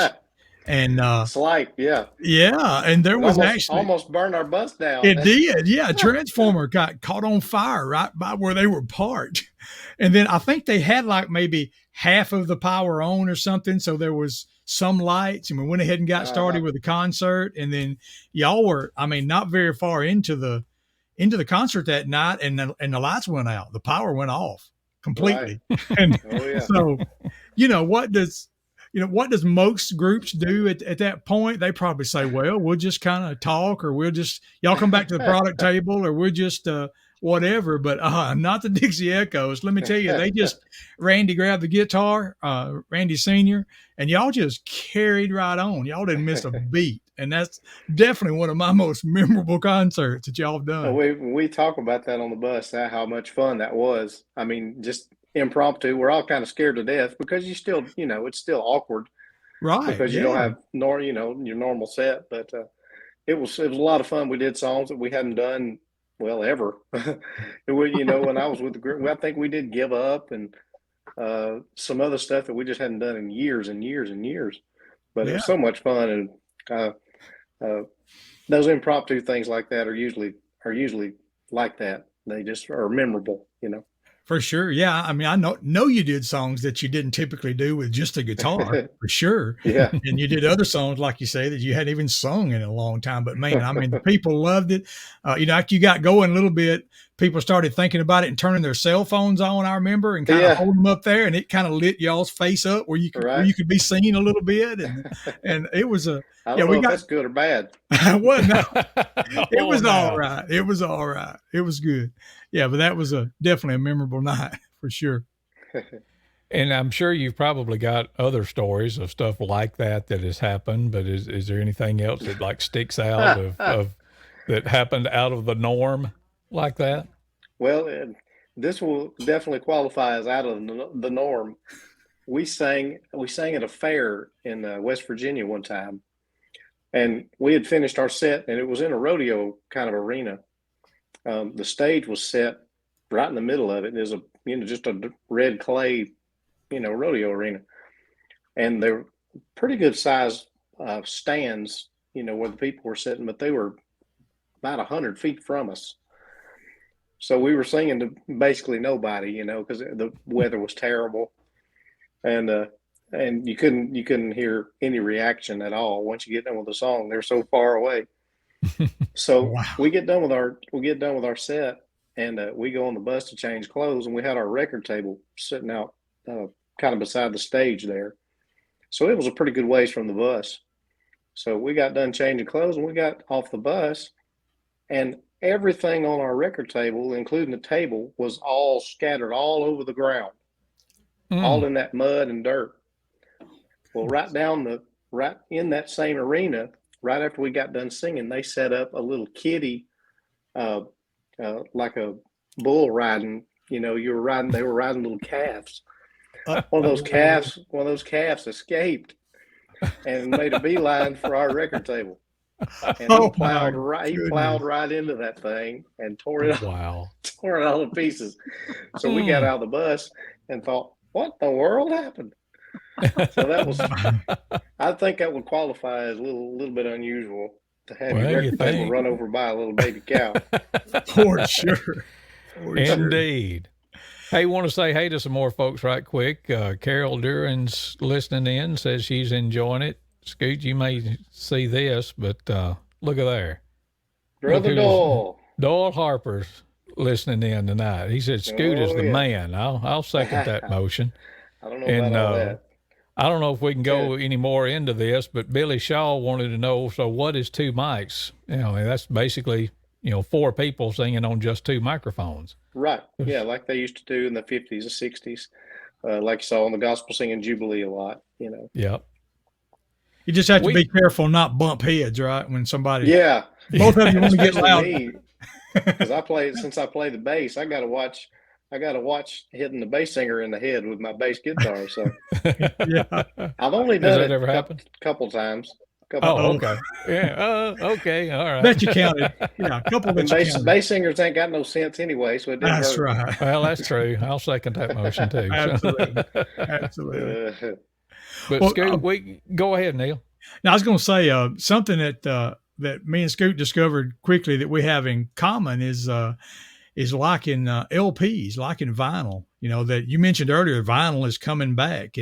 And Slight, yeah. yeah, and there It was almost actually almost burned our bus down. it did. Yeah, a transformer got caught on fire right by where they were parked. And then I think they had like maybe half of the power on or something. So there was some lights, and we went ahead and got started with the concert. And then y'all were, I mean, not very far into the concert that night, and the lights went out. The power went off completely. Right. And Oh yeah. so, what does most groups do at that point? They probably say, well, we'll just kind of talk, or we'll just, y'all come back to the product table, or we'll just, whatever. But not the Dixie Echoes. Let me tell you, Randy grabbed the guitar, Randy Sr., and y'all just carried right on. Y'all didn't miss a beat. And that's definitely one of my most memorable concerts that y'all have done. We talk about that on the bus, how much fun that was. I mean, just impromptu. We're all kind of scared to death because you still, it's still awkward, right? Because you don't have your normal set. But it was a lot of fun. We did songs that we hadn't done ever. When I was with the group, I think we did "Give Up" and some other stuff that we just hadn't done in years and years and years. But it was so much fun, and those impromptu things like that are usually like that. They just are memorable, For sure. Yeah. I mean, I know you did songs that you didn't typically do with just a guitar, for sure. Yeah. And you did other songs, like you say, that you hadn't even sung in a long time. But man, I mean, the people loved it. After you got going a little bit, people started thinking about it and turning their cell phones on, I remember, and kind of holding them up there, and it kind of lit y'all's face up where you could be seen a little bit. And it was I don't know if that's good or bad. Well, no, it was all right. It was all right. It was good. Yeah, but that was definitely a memorable night for sure. And I'm sure you've probably got other stories of stuff like that has happened, but is there anything else that like sticks out of that happened out of the norm like that? Well, this will definitely qualify as out of the norm. We sang at a fair in West Virginia one time, and we had finished our set, and it was in a rodeo kind of arena. The stage was set right in the middle of it. There's just a red clay, rodeo arena, and they're pretty good sized stands, where the people were sitting, but they were about 100 feet from us. So we were singing to basically nobody, because the weather was terrible, and you couldn't hear any reaction at all once you get done with the song. They're so far away. So Wow. we get done with our set, and we go on the bus to change clothes, and we had our record table sitting out kind of beside the stage there. So it was a pretty good ways from the bus. So we got done changing clothes, and we got off the bus, and everything on our record table, including the table, was all scattered all over the ground, all in that mud and dirt. Well, right in that same arena, right after we got done singing, they set up a little kiddie, like a bull riding. They were riding little calves. One of those calves escaped and made a beeline for our record table. And he plowed right into that thing and tore it all to pieces. So we got out of the bus and thought, what the world happened? So that was, I think that would qualify as a little bit unusual to have your record table run over by a little baby cow. For sure. Indeed. Hey, want to say hey to some more folks right quick. Carol Duran's listening in, says she's enjoying it. Scoot, you may see this, but look at there. Brother Doyle. Doyle Harper's listening in tonight. He said Scoot is the man. I'll second that motion. I don't know about all that. I don't know if we can go any more into this, but Billy Shaw wanted to know, so what is two mics? That's basically, 4 people singing on just 2 microphones. Right. Yeah, like they used to do in the 50s and 60s. Like you saw on the gospel singing Jubilee a lot, Yep. You just have to be careful not bump heads, right? When somebody, both of you want to get loud. Because since I play the bass, I got to watch hitting the bass singer in the head with my bass guitar. So I've only done it a couple times. Okay. Yeah. Okay. All right. Bet you counted. Yeah, a couple that you counted. Bass singers ain't got no sense anyway, so it didn't That's hurt. right. Well, that's true. I'll second that motion too. Absolutely. Absolutely. But Scoot, go ahead, Neil. Now, I was going to say something that me and Scoot discovered quickly that we have in common is liking LPs, liking vinyl. You know that you mentioned earlier, vinyl is coming back,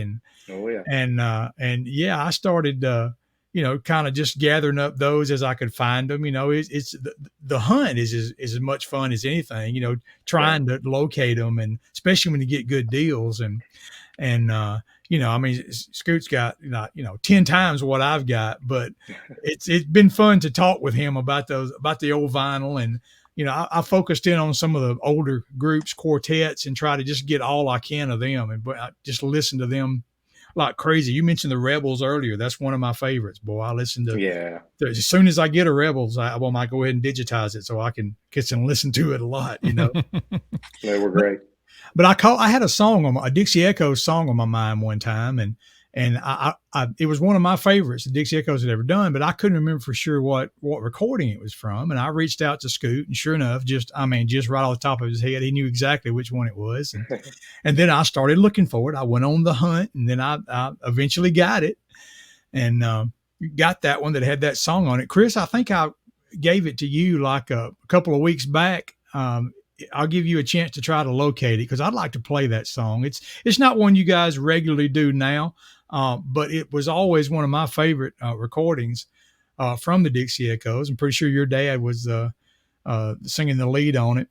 Oh yeah. and yeah, I started kind of just gathering up those as I could find them. It's the hunt is as much fun as anything. Trying to locate them, and especially when you get good deals and I mean, Scoot's got 10 times what I've got, but it's been fun to talk with him about the old vinyl. And I focused in on some of the older groups, quartets, and try to just get all I can of them, and but I just listen to them like crazy. You mentioned the Rebels earlier. That's one of my favorites. Boy, I listen to Yeah. as soon as I get a Rebels, I might go ahead and digitize it so I can get and listen to it a lot. They were great. But I had a Dixie Echoes song on my mind one time, and I it was one of my favorites the Dixie Echoes had ever done, but I couldn't remember for sure what recording it was from. And I reached out to Scoot, and sure enough, just right off the top of his head, he knew exactly which one it was. And then I started looking for it. I went on the hunt, and then I eventually got it, and got that one that had that song on it. Chris, I think I gave it to you like a couple of weeks back. I'll give you a chance to try to locate it because I'd like to play that song. It's not one you guys regularly do now, but it was always one of my favorite recordings from the Dixie Echoes. I'm pretty sure your dad was singing the lead on it.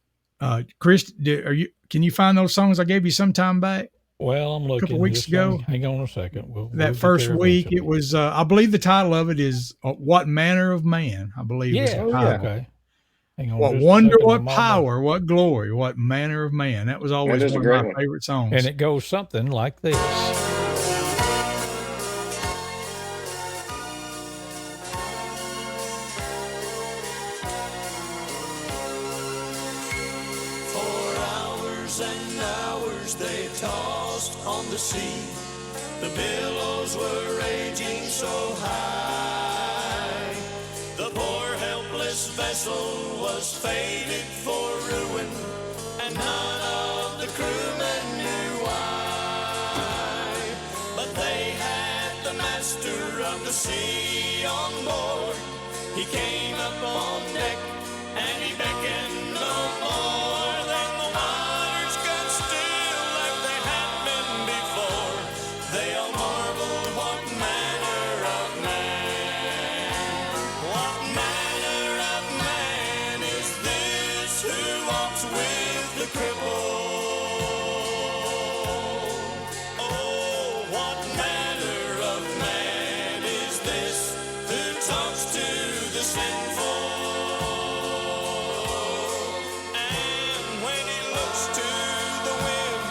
Chris, can you find those songs I gave you some time back? Well, I'm looking. A couple weeks ago. Hang on a second. That first week, it was, I believe the title of it is What Manner of Man, I believe. Yeah. Okay. Hang on, what wonder, what power, what glory, what manner of man. That was always one of my favorite songs. And it goes something like this. For hours and hours they tossed on the sea. The billows were raging so high. The poor helpless vessel was fated for ruin, and none of the crewmen knew why. But they had the master of the sea on board. He came up on deck and he beckoned no more. Then the waters got still like they had been before. They all marveled, what manner of man, what manner of man is this who walks with the cripple? Oh, what manner of man is this who talks to the sinful? And when he looks to the wind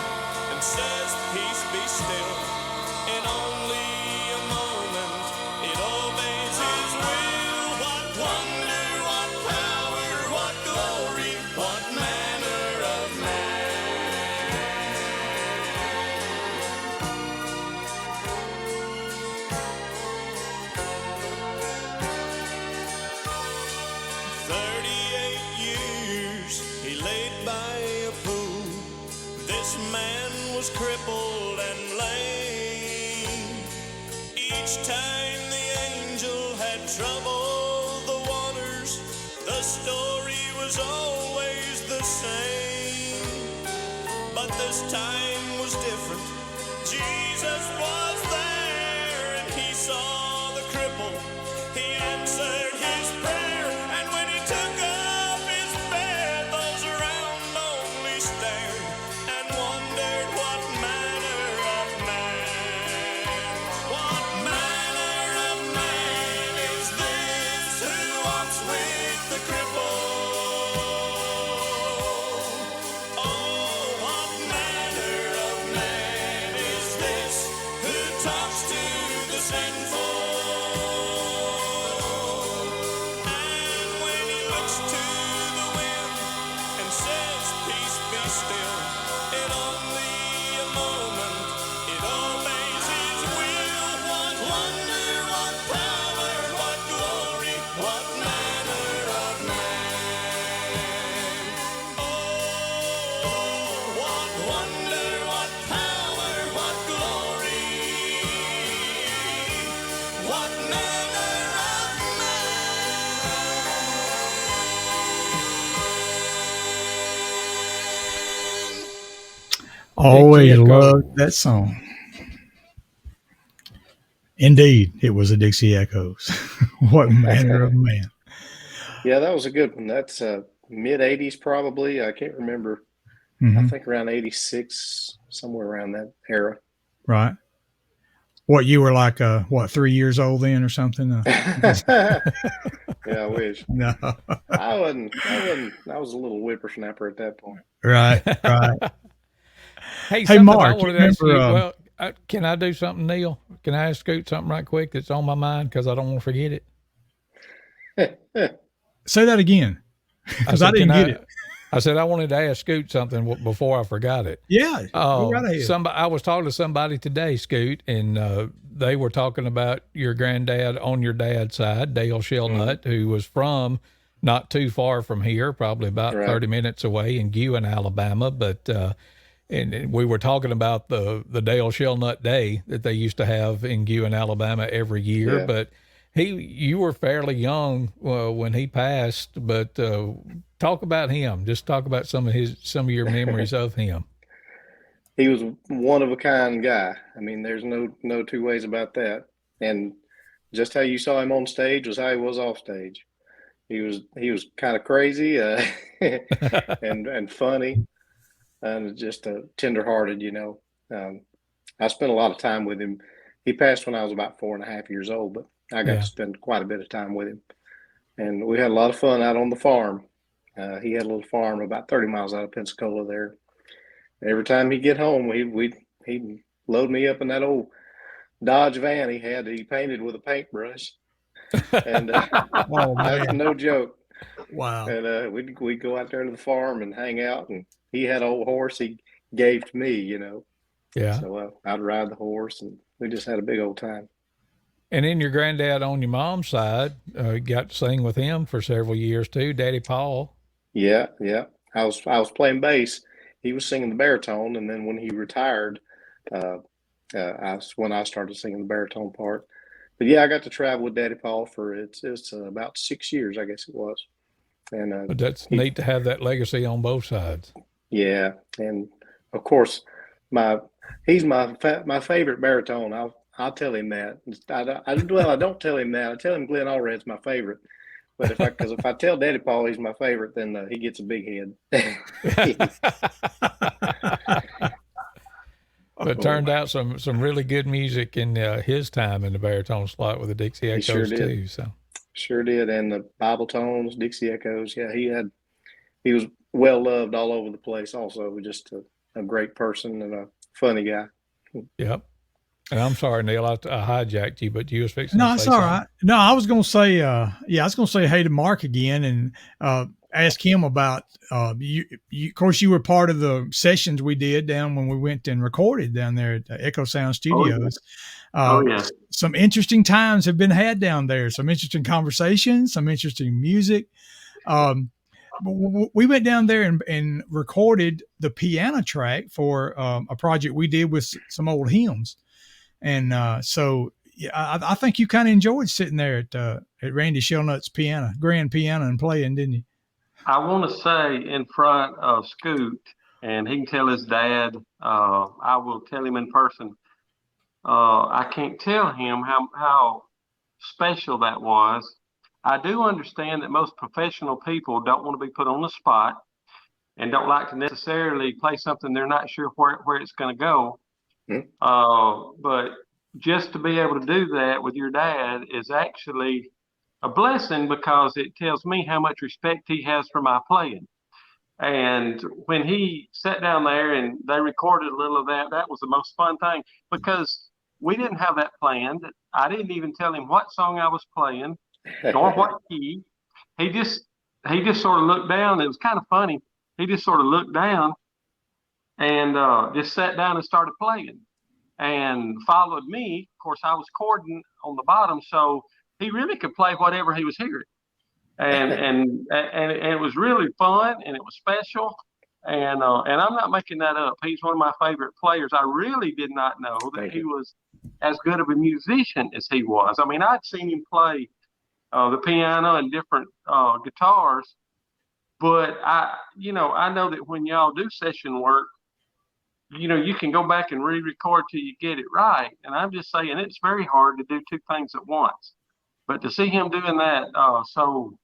and says, peace be still, in only a moment it obeys his will. What wonder, what power, what glory, what manner of man. 38 years he laid by a pool. This man was crippled and lame. Each time the angel had troubled the waters, the story was always the same. But this time was different. Jesus was there and he saw the cripple. He answered his prayer, and when he took up his bed, those around only stared and wondered, what manner of man, what manner of man is this who walks with the cripple? Oh, what manner of man is this who talks to the sinful? And when he looks to the wind and says, peace be still, in only a moment it obeys his will. What wonder, what power, what glory, what manner of man. Oh, what wonder, what power, what glory, what manner Always Echo. loved that song. Indeed, it was the Dixie Echoes. What manner of man. Yeah, that was a good one. That's mid 80s probably. I can't remember. I Hmm. think around 86, somewhere around that era. Right. What, you were like, 3 years old then or something? Yeah, I wish. No. I was a little whippersnapper at that point. Right. Right. Hey, Hey, something I Mark, you wanted to ask remember? you. Well, can I do something, Neil? Can I ask Scoot something right quick that's on my mind because I don't want to forget it? Say that again, I because I said, didn't can get I? it. I said I wanted to ask Scoot something before I forgot it. Yeah, go right ahead. Somebody, I was talking to somebody today, Scoot, and they were talking about your granddad on your dad's side, Dale Shellnut, who was from not too far from here, probably about Right. 30 minutes away in Guin, Alabama. But and we were talking about the Dale Shellnut Day that they used to have in Guin, Alabama every year. Yeah. But you were fairly young when he passed. But talk about him. Just talk about some of your memories of him. He was one of a kind guy. I mean, there's no two ways about that. And just how you saw him on stage was how he was off stage. He was kind of crazy, and funny, and just tenderhearted. I spent a lot of time with him. He passed when I was about 4.5 years old, but I got Yeah. to spend quite a bit of time with him, and we had a lot of fun out on the farm. He had a little farm about 30 miles out of Pensacola there. Every time he'd get home, he'd load me up in that old Dodge van he painted with a paintbrush, and Oh that's man, no joke. wow. And we'd go out there to the farm and hang out, and he had an old horse he gave to me. Yeah. So I'd ride the horse, and we just had a big old time. And then your granddad on your mom's side, you got to sing with him for several years too, Daddy Paul. Yeah, yeah. I was playing bass. He was singing the baritone, and then when he retired, uh, when I started singing the baritone part. But yeah, I got to travel with Daddy Paul for it's about 6 years, I guess it was. And But that's he, neat to have that legacy on both sides. yeah, and of course, my he's my favorite baritone. I'll tell him that. I don't tell him that. I tell him Glenn Allred's my favorite. But if I tell Daddy Paul he's my favorite, then he gets a big head. But it turned out some really good music in his time in the baritone slot with the Dixie He sure Echoes did. too. So Sure did. And the Bible tones, Dixie Echoes. Yeah, he was well loved all over the place. Also, just a great person and a funny guy. yep. And I'm sorry, Neil, I hijacked you, but you was fixing to No, say it's all something. right. No, I was going to say, I was going to say hey to Mark again and ask him about, of course, you were part of the sessions we did down when we went and recorded down there at Echo Sound Studios. Oh yeah. Some interesting times have been had down there, some interesting conversations, some interesting music. We went down there and recorded the piano track for a project we did with some old hymns. And so yeah, I think you kind of enjoyed sitting there at Randy Shellnut's grand piano, and playing, didn't you? I want to say in front of Scoot, and he can tell his dad. I will tell him in person. I can't tell him how special that was. I do understand that most professional people don't want to be put on the spot and don't like to necessarily play something they're not sure where it's going to go. Hmm? But just to be able to do that with your dad is actually a blessing because it tells me how much respect he has for my playing. And when he sat down there and they recorded a little of that, that was the most fun thing because we didn't have that planned. I didn't even tell him what song I was playing nor what key. He just he just sort of looked down. It was kind of funny. He just sort of looked down and just sat down and started playing and followed me. Of course, I was chording on the bottom, so he really could play whatever he was hearing. And it was really fun and it was special. And I'm not making that up. He's one of my favorite players. I really did not know that Thank he you. was as good of a musician as he was. I mean, I'd seen him play the piano and different guitars, but I know that when y'all do session work, you can go back and re-record till you get it right. And I'm just saying it's very hard to do two things at once. But to see him doing that so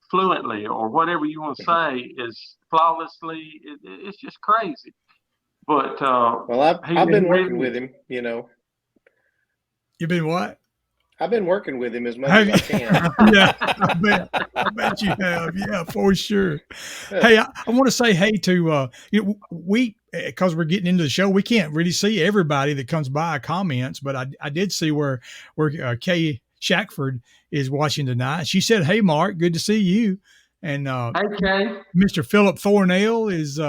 fluently, or whatever you want to say, is flawlessly, it's just crazy. But well, I've been working with him. You've been what? I've been working with him as much as I can. Yeah, I bet you have. Yeah, for sure. Hey, I want to say hey to we, because we're getting into the show, we can't really see everybody that comes by comments, but I did see where Kay Shackford is watching tonight. She said, "Hey, Mark, good to see you." And hey, Kay. Mr. Philip Thornell is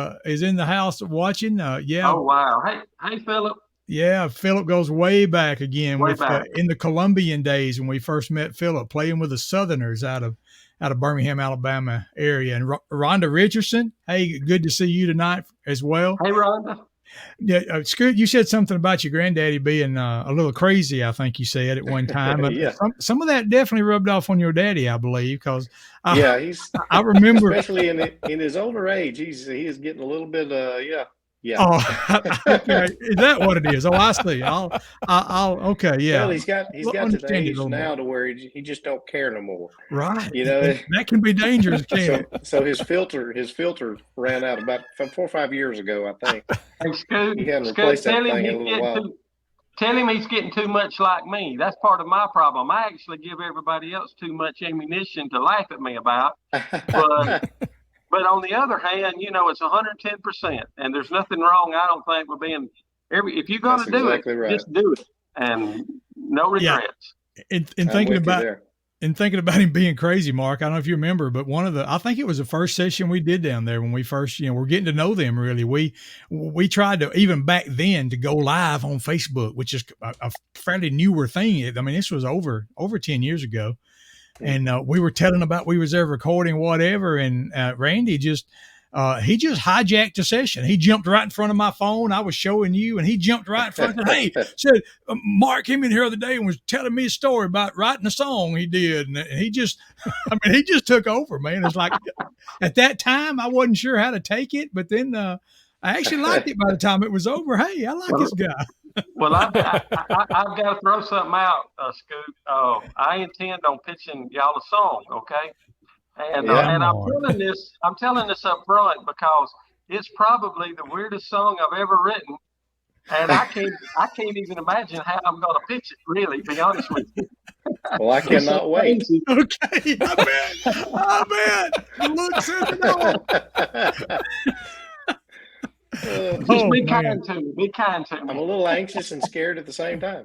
in the house watching. Yeah. Oh wow. Hey, Philip. Yeah, Philip goes way back again Way back. In the Columbian days when we first met Philip, playing with the Southerners out of Birmingham, Alabama area. And Rhonda Richardson, hey, good to see you tonight as well. Hey, Rhonda. Yeah, Scoot, you said something about your granddaddy being a little crazy, I think you said at one time. Yeah. Some of that definitely rubbed off on your daddy, I believe, because I remember, especially in his older age, he is getting a little bit yeah. Oh, okay. Is that what it is? Oh, I see. I'll okay, yeah. Well, he's got to the age now to where he just don't care no more. Right. That can be dangerous, can't it? So his filter ran out about 4 or 5 years ago, I think. Hey, Scoot, he hadn't replaced that thing in a little while. Tell him he's getting too much like me. That's part of my problem. I actually give everybody else too much ammunition to laugh at me about. But on the other hand, it's 110%, and there's nothing wrong, I don't think, with being if you're going to do exactly it, right. just do it, and no regrets. Yeah. And thinking about him being crazy, Mark, I don't know if you remember, but I think it was the first session we did down there when we first, we're getting to know them really. We tried to, even back then, to go live on Facebook, which is a fairly newer thing. I mean, this was over 10 years ago. And we were telling about we was there recording whatever, and Randy just he just hijacked the session. He jumped right in front of my phone. I was showing you, and he jumped right in front of hey, said Mark came in here the other day and was telling me a story about writing a song he did, and he just he just took over, man. It's like at that time I wasn't sure how to take it, but then I actually liked it by the time it was over. Hey, I like this guy. Well, I've got to throw something out, Scoot. I intend on pitching y'all a song, okay? And and I'm telling this up front because it's probably the weirdest song I've ever written, and I can't even imagine how I'm going to pitch it. Really, to be honest with you. Well, I cannot wait. Okay, I bet. Look, something Just be kind to me. Be kind to me. I'm a little anxious and scared at the same time.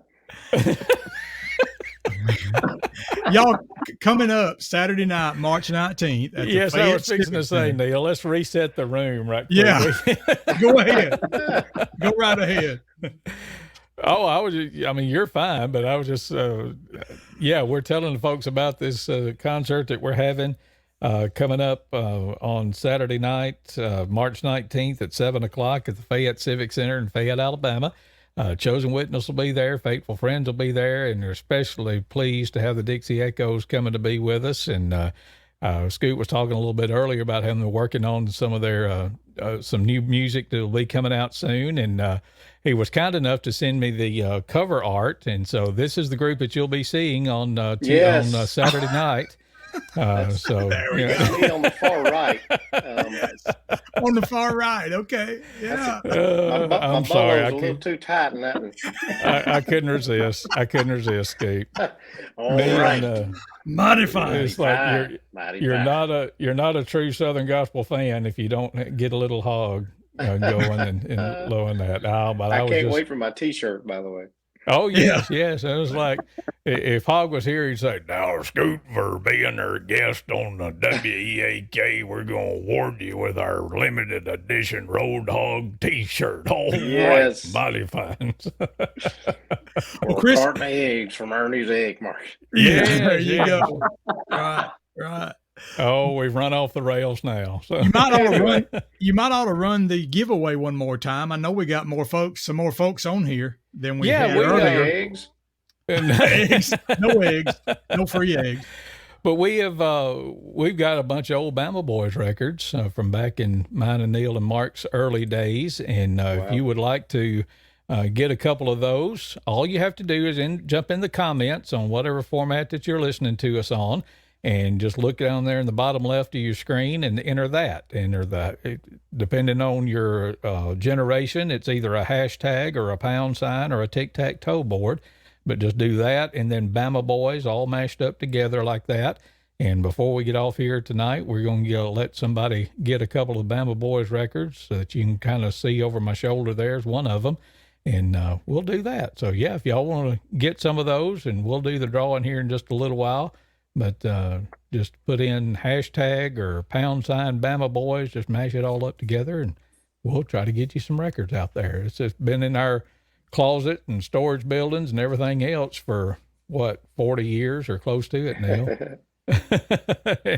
Y'all coming up Saturday night, March 19th. Yes, I was fixing to say, Neil, let's reset the room right quick. Yeah. Go ahead. Go right ahead. Oh, you're fine, but I was just, we're telling the folks about this concert that we're having coming up on Saturday night, March 19th at 7:00 at the Fayette Civic Center in Fayette, Alabama. Chosen Witness will be there. Faithful Friends will be there. And we're especially pleased to have the Dixie Echoes coming to be with us. And Scoot was talking a little bit earlier about having them working on some of their some new music that will be coming out soon. And he was kind enough to send me the cover art. And so this is the group that you'll be seeing on Saturday night. So there we go. On the far right. On the far right. Okay. Yeah. My sorry. Was a little too tight in that one. I couldn't resist. Scoot. All right. Mighty fine. It's like you're not a true Southern gospel fan if you don't get a little hog going and blowing that. But I can't wait for my T-shirt, by the way. Oh, yes. It was like, if Hog was here, he'd say, now, Scoot, for being our guest on the WEAK, we're going to award you with our limited edition Road Hog T-shirt. All yes. Right, mighty fine. Or Chris, carton of eggs from Ernie's Egg Market. Yeah, there you go. Right. Oh, we've run off the rails now. So. You might ought to run the giveaway one more time. I know we got some more folks on here than we had earlier. Eggs. Eggs. No eggs. No free eggs. But we've got a bunch of old Bama Boys records from back in mine and Neil and Mark's early days, and if you would like to get a couple of those, all you have to do is jump in the comments on whatever format that you're listening to us on, and just look down there in the bottom left of your screen and enter that. Depending on your generation, it's either a hashtag or a pound sign or a tic-tac-toe board. But just do that, and then Bama Boys all mashed up together like that. And before we get off here tonight, we're going to let somebody get a couple of Bama Boys records so that you can kind of see over my shoulder there's one of them. And we'll do that. So, yeah, if y'all want to get some of those, and we'll do the drawing here in just a little while. But just put in hashtag or pound sign Bama Boys, just mash it all up together, and we'll try to get you some records out there. It's just been in our closet and storage buildings and everything else for 40 years or close to it now.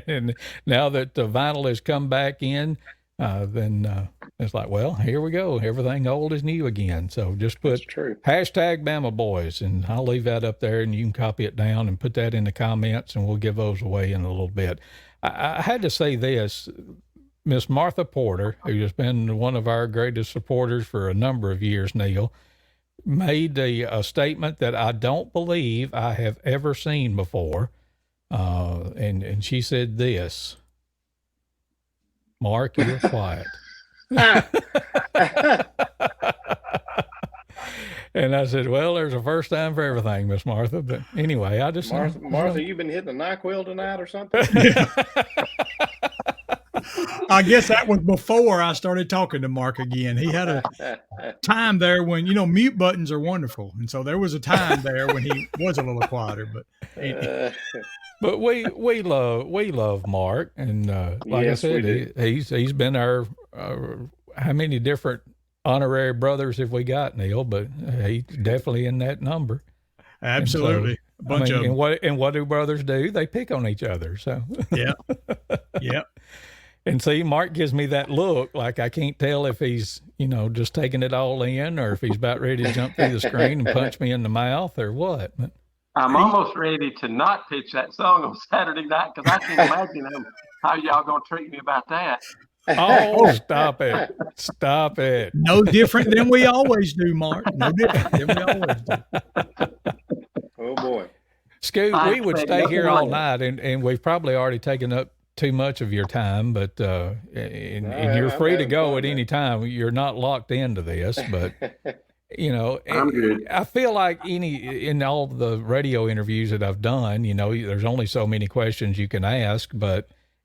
And now that the vinyl has come back in, then it's like, well, here we go. Everything old is new again. So just put hashtag Bama Boys, and I'll leave that up there, and you can copy it down and put that in the comments, and we'll give those away in a little bit. I had to say this. Miss Martha Porter, who has been one of our greatest supporters for a number of years, Neil, made a statement that I don't believe I have ever seen before. And she said this: Mark, you're quiet. And I said, well, there's a first time for everything, Miss Martha. But anyway, I just... Martha, you been hitting a NyQuil tonight or something? I guess that was before I started talking to Mark again. He had a time there when, mute buttons are wonderful. And so there was a time there when he was a little quieter, but we love Mark. And like yes, I said, he's been our, how many different honorary brothers have we got, Neil? But he's definitely in that number. Absolutely. So, a bunch of them. And what do brothers do? They pick on each other. So yeah. Yeah. And see, Mark gives me that look like I can't tell if he's, just taking it all in, or if he's about ready to jump through the screen and punch me in the mouth, or what. But I'm almost ready to not pitch that song on Saturday night, because I can't imagine how y'all going to treat me about that. Oh, stop it. Stop it. No different than we always do, Mark. No different than we always do. Oh, boy. Scoot, we would stay here all night, and we've probably already taken up too much of your time, but and you're free to go at any time. You're not locked into this, but I'm good. I feel like in all the radio interviews that I've done, there's only so many questions you can ask,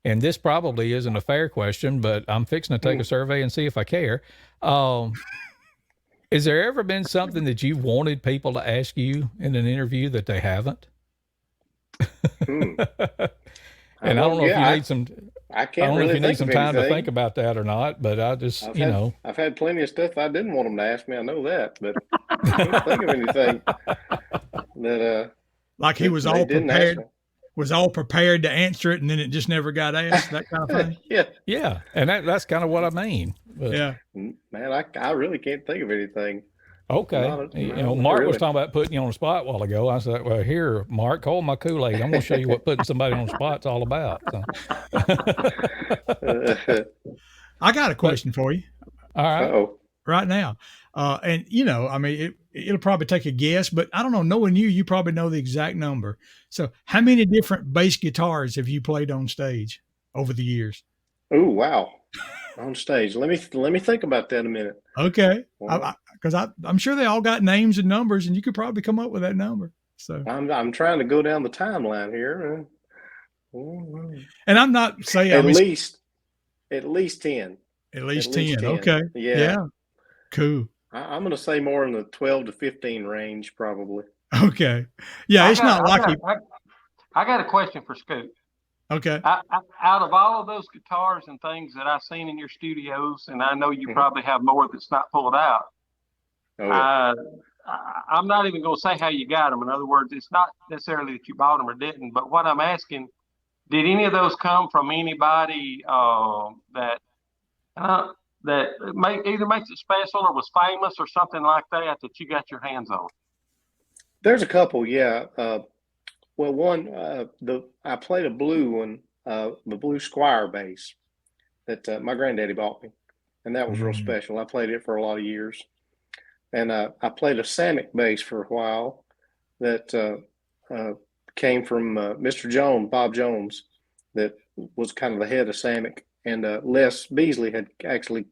and this probably isn't a fair question, but I'm fixing to take a survey and see if I care. Has there ever been something that you've wanted people to ask you in an interview that they haven't? And I don't know if you need some. I can't I don't know really if you need think some of time to anything. think about that or not. But I just, I've had plenty of stuff I didn't want them to ask me. I know that, but I can't think of anything that like he was they all didn't ask prepared, me. was all prepared to answer it, and then it just never got asked. That kind of thing. Yeah, and that's kind of what I mean. But, Yeah. man, I really can't think of anything. Okay. Mark was talking about putting you on the spot a while ago. I said, well, here, Mark, hold my Kool-Aid. I'm going to show you what putting somebody on the spot's all about. So. I got a question for you. All right. Uh-oh. Right now. And it'll probably take a guess, but I don't know, knowing you probably know the exact number. So how many different bass guitars have you played on stage over the years? Oh, wow. On stage. Let me think about that a minute. Okay. Well, Because I'm sure they all got names and numbers, and you could probably come up with that number. So I'm trying to go down the timeline here. and I'm not saying at least 10. At least 10. 10. Okay. Yeah. Cool. I'm going to say more in the 12 to 15 range, probably. Okay. Yeah, it's not like I got a question for Scoot. Okay. Out of all of those guitars and things that I've seen in your studios, and I know you probably have more that's not pulled out, Oh, yeah. I'm not even going to say how you got them. In other words, it's not necessarily that you bought them or didn't, but what I'm asking, did any of those come from anybody that either makes it special or was famous or something like that you got your hands on? There's a couple, yeah. Well, I played a blue one, the blue Squire bass that my granddaddy bought me, and that was real Mm. special. I played it for a lot of years, and I played a Samick bass for a while that came from Mr. Jones, Bob Jones, that was kind of the head of Samick, and Les Beasley had actually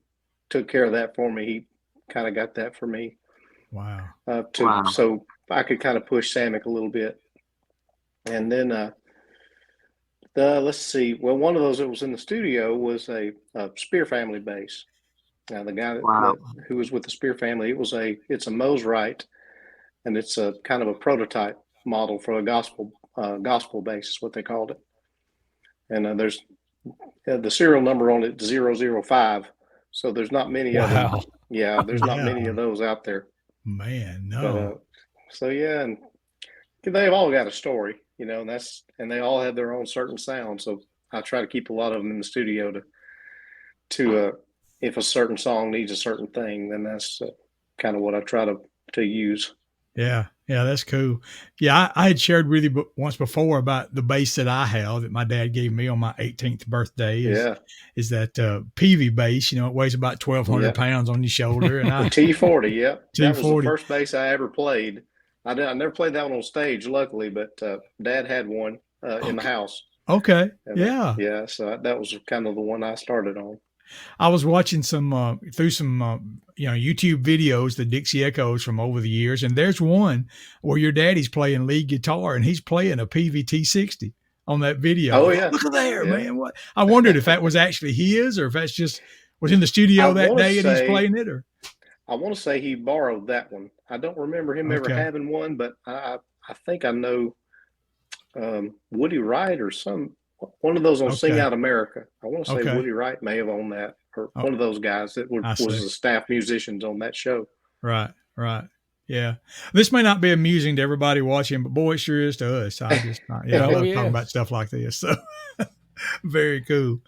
took care of that for me. He kind of got that for me. Wow. Wow. So I could kind of push Samick a little bit. And then let's see. Well, one of those that was in the studio was a Spear family bass. Now the guy Wow. who was with the Spear family, it's a Mosrite, and it's a kind of a prototype model for a gospel bass is what they called it. And there's the serial number on it 005. So there's not many of them. Wow. Yeah, there's not Yeah. many of those out there. Man, But no. so yeah, and they've all got a story, you know, and they all have their own certain sound. So I try to keep a lot of them in the studio to if a certain song needs a certain thing, then that's kind of what I try to use. Yeah, that's cool. Yeah, I had shared with you once before about the bass that I have that my dad gave me on my 18th birthday. Is that Peavy bass? You know, it weighs about 1,200 pounds on your shoulder, and the T40. Yep, that was the T40. first bass I ever played. I never played that one on stage, luckily, but Dad had one in the house. Okay, And, yeah. Yeah, so that was kind of the one I started on. I was watching some through some YouTube videos, the Dixie Echoes from over the years, and there's one where your daddy's playing lead guitar and he's playing a PVT 60 on that video. Oh yeah, look at there, man! What I wondered if that was actually his or if that's just was in the studio that day and he's playing it. Or I want to say he borrowed that one. I don't remember him ever having one, but I think I know Woody Wright or one of those on Sing Out America. I want to say Woody Wright may have owned that, or one of those guys that was the staff musicians on that show. Right. Yeah. This may not be amusing to everybody watching, but boy, it sure is to us. I love talking about stuff like this. So very cool.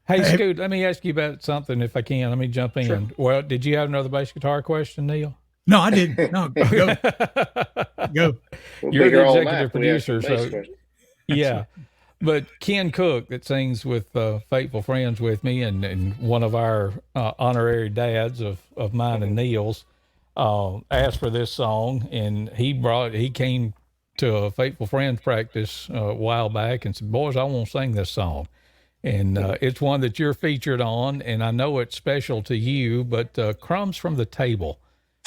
Hey, Scoot, let me ask you about something if I can. Let me jump in. Sure. Well, did you have another bass guitar question, Neil? No, I didn't. No, go. You're the executive producer, so yeah. But Ken Cook, that sings with Faithful Friends with me, and one of our honorary dads of mine and Neil's, asked for this song, and he came to a Faithful Friends practice a while back and said, "Boys, I want to sing this song." And it's one that you're featured on, and I know it's special to you, but Crumbs from the Table.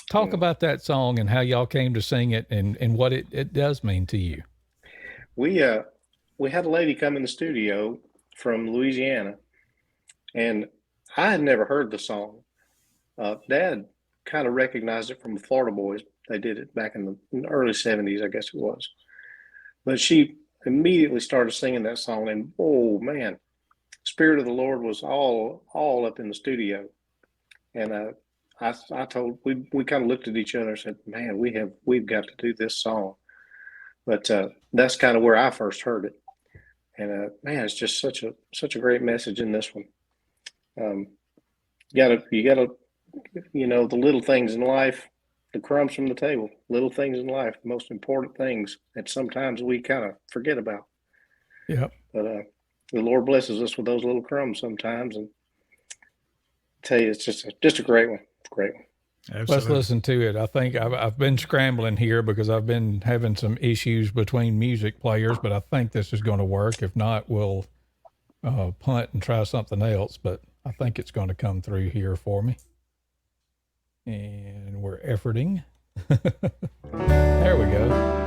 Talk about that song and how y'all came to sing it and what it does mean to you. We had a lady come in the studio from Louisiana, and I had never heard the song. Dad kind of recognized it from the Florida Boys. They did it back in the early 70s, I guess it was. But she immediately started singing that song, and oh man, Spirit of the Lord was all up in the studio. And we kind of looked at each other and said, man, we've got to do this song. But that's kind of where I first heard it. And man, it's just such a great message in this one. You gotta, the little things in life, the crumbs from the table, little things in life, the most important things that sometimes we kind of forget about. Yeah. But the Lord blesses us with those little crumbs sometimes, and I tell you, it's just a great one. It's a great one. Absolutely. Let's listen to it. I think I've been scrambling here because I've been having some issues between music players, but I think this is going to work. If not, we'll punt and try something else, but I think it's going to come through here for me. And we're efforting. There we go.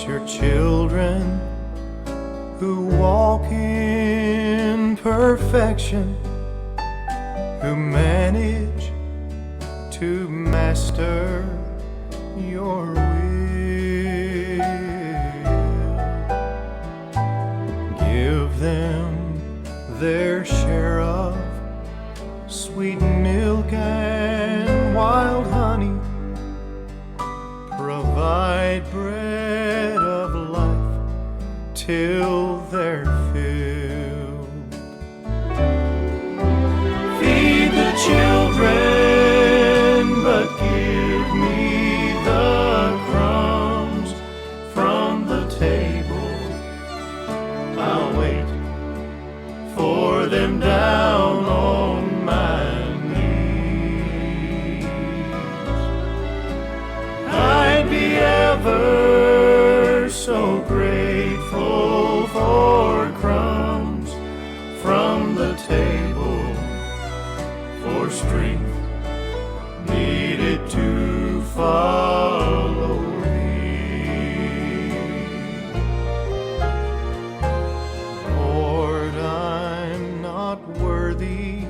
Your children who walk in perfection, who manage to master your will. Give them their share of sweet milk and wild honey, till they're filled. Feed the children, but give me the crumbs from the table. I'll wait for them down on my knees. I'd be ever so grateful for crumbs from the table, for strength needed to follow thee. Lord, I'm not worthy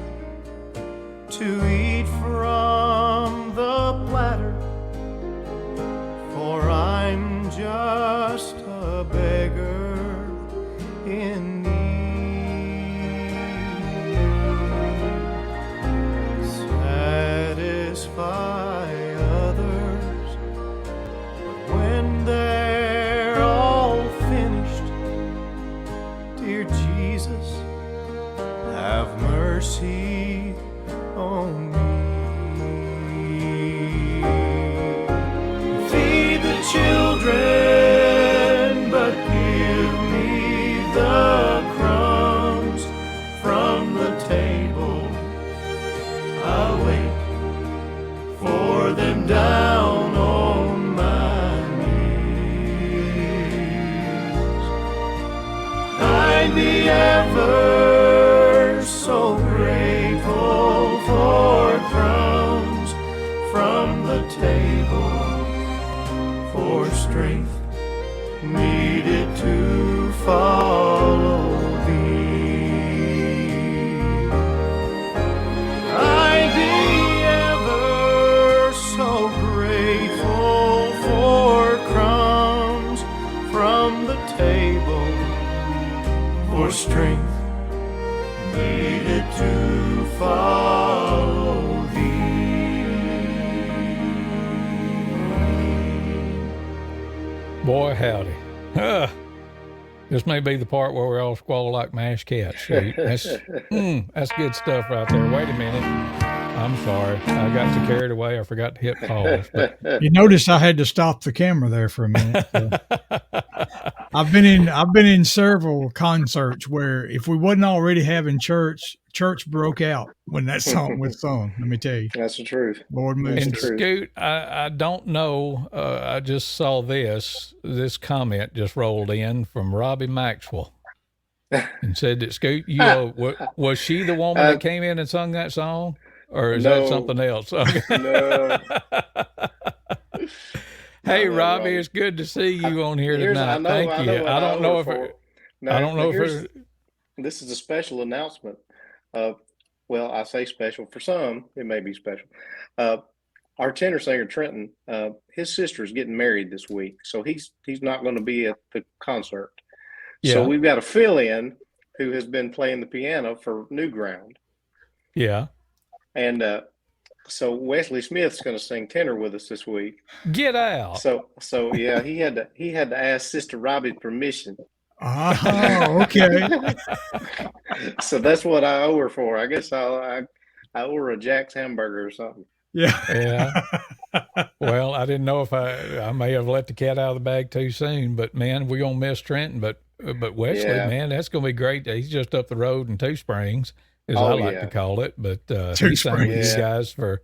to eat from the platter, for I'm just a beggar in need. Satisfy others, but when they're all finished, dear Jesus, have mercy on me. Feed the children, but give me the crumbs from the table. I'll wait for them down on my knees. I'd be ever so grateful for crumbs from the table, for strength needed to follow thee. I'd be ever so grateful for crumbs from the table, for strength needed to follow thee. Boy, howdy. This may be the part where we all squall like mashed cats. Shoot. That's good stuff right there. Wait a minute. I'm sorry. I got so carried away. I forgot to hit pause. But You noticed I had to stop the camera there for a minute. So. I've been in several concerts where if we wasn't already having church broke out when that song was sung. Let me tell you, That's the truth. Lord moves. and the truth. Scoot, I don't know. I just saw this comment just rolled in from Robbie Maxwell and said that Scoot, was she the woman that came in and sung that song? Or is that No. something else? Okay. No. Hey, No, Robbie, it's good to see you on here tonight. Thank you. I don't know if this is a special announcement. Well, I say special for some, it may be special. Our tenor singer Trenton, his sister is getting married this week, so he's not going to be at the concert. Yeah. So we've got a fill-in who has been playing the piano for New Ground. Yeah. And so Wesley Smith's going to sing tenor with us this week. Get out. So yeah, he had to ask Sister Robbie's permission. Oh, okay. So that's what I owe her for. I guess I owe her a Jack's hamburger or something. Yeah. Yeah. Well, I didn't know if I may have let the cat out of the bag too soon, but man, we're gonna miss Trenton. But Wesley, Yeah. man, that's gonna be great. He's just up the road in Two Springs, as Oh, I like yeah. to call it. But Two he sang with Springs. you guys for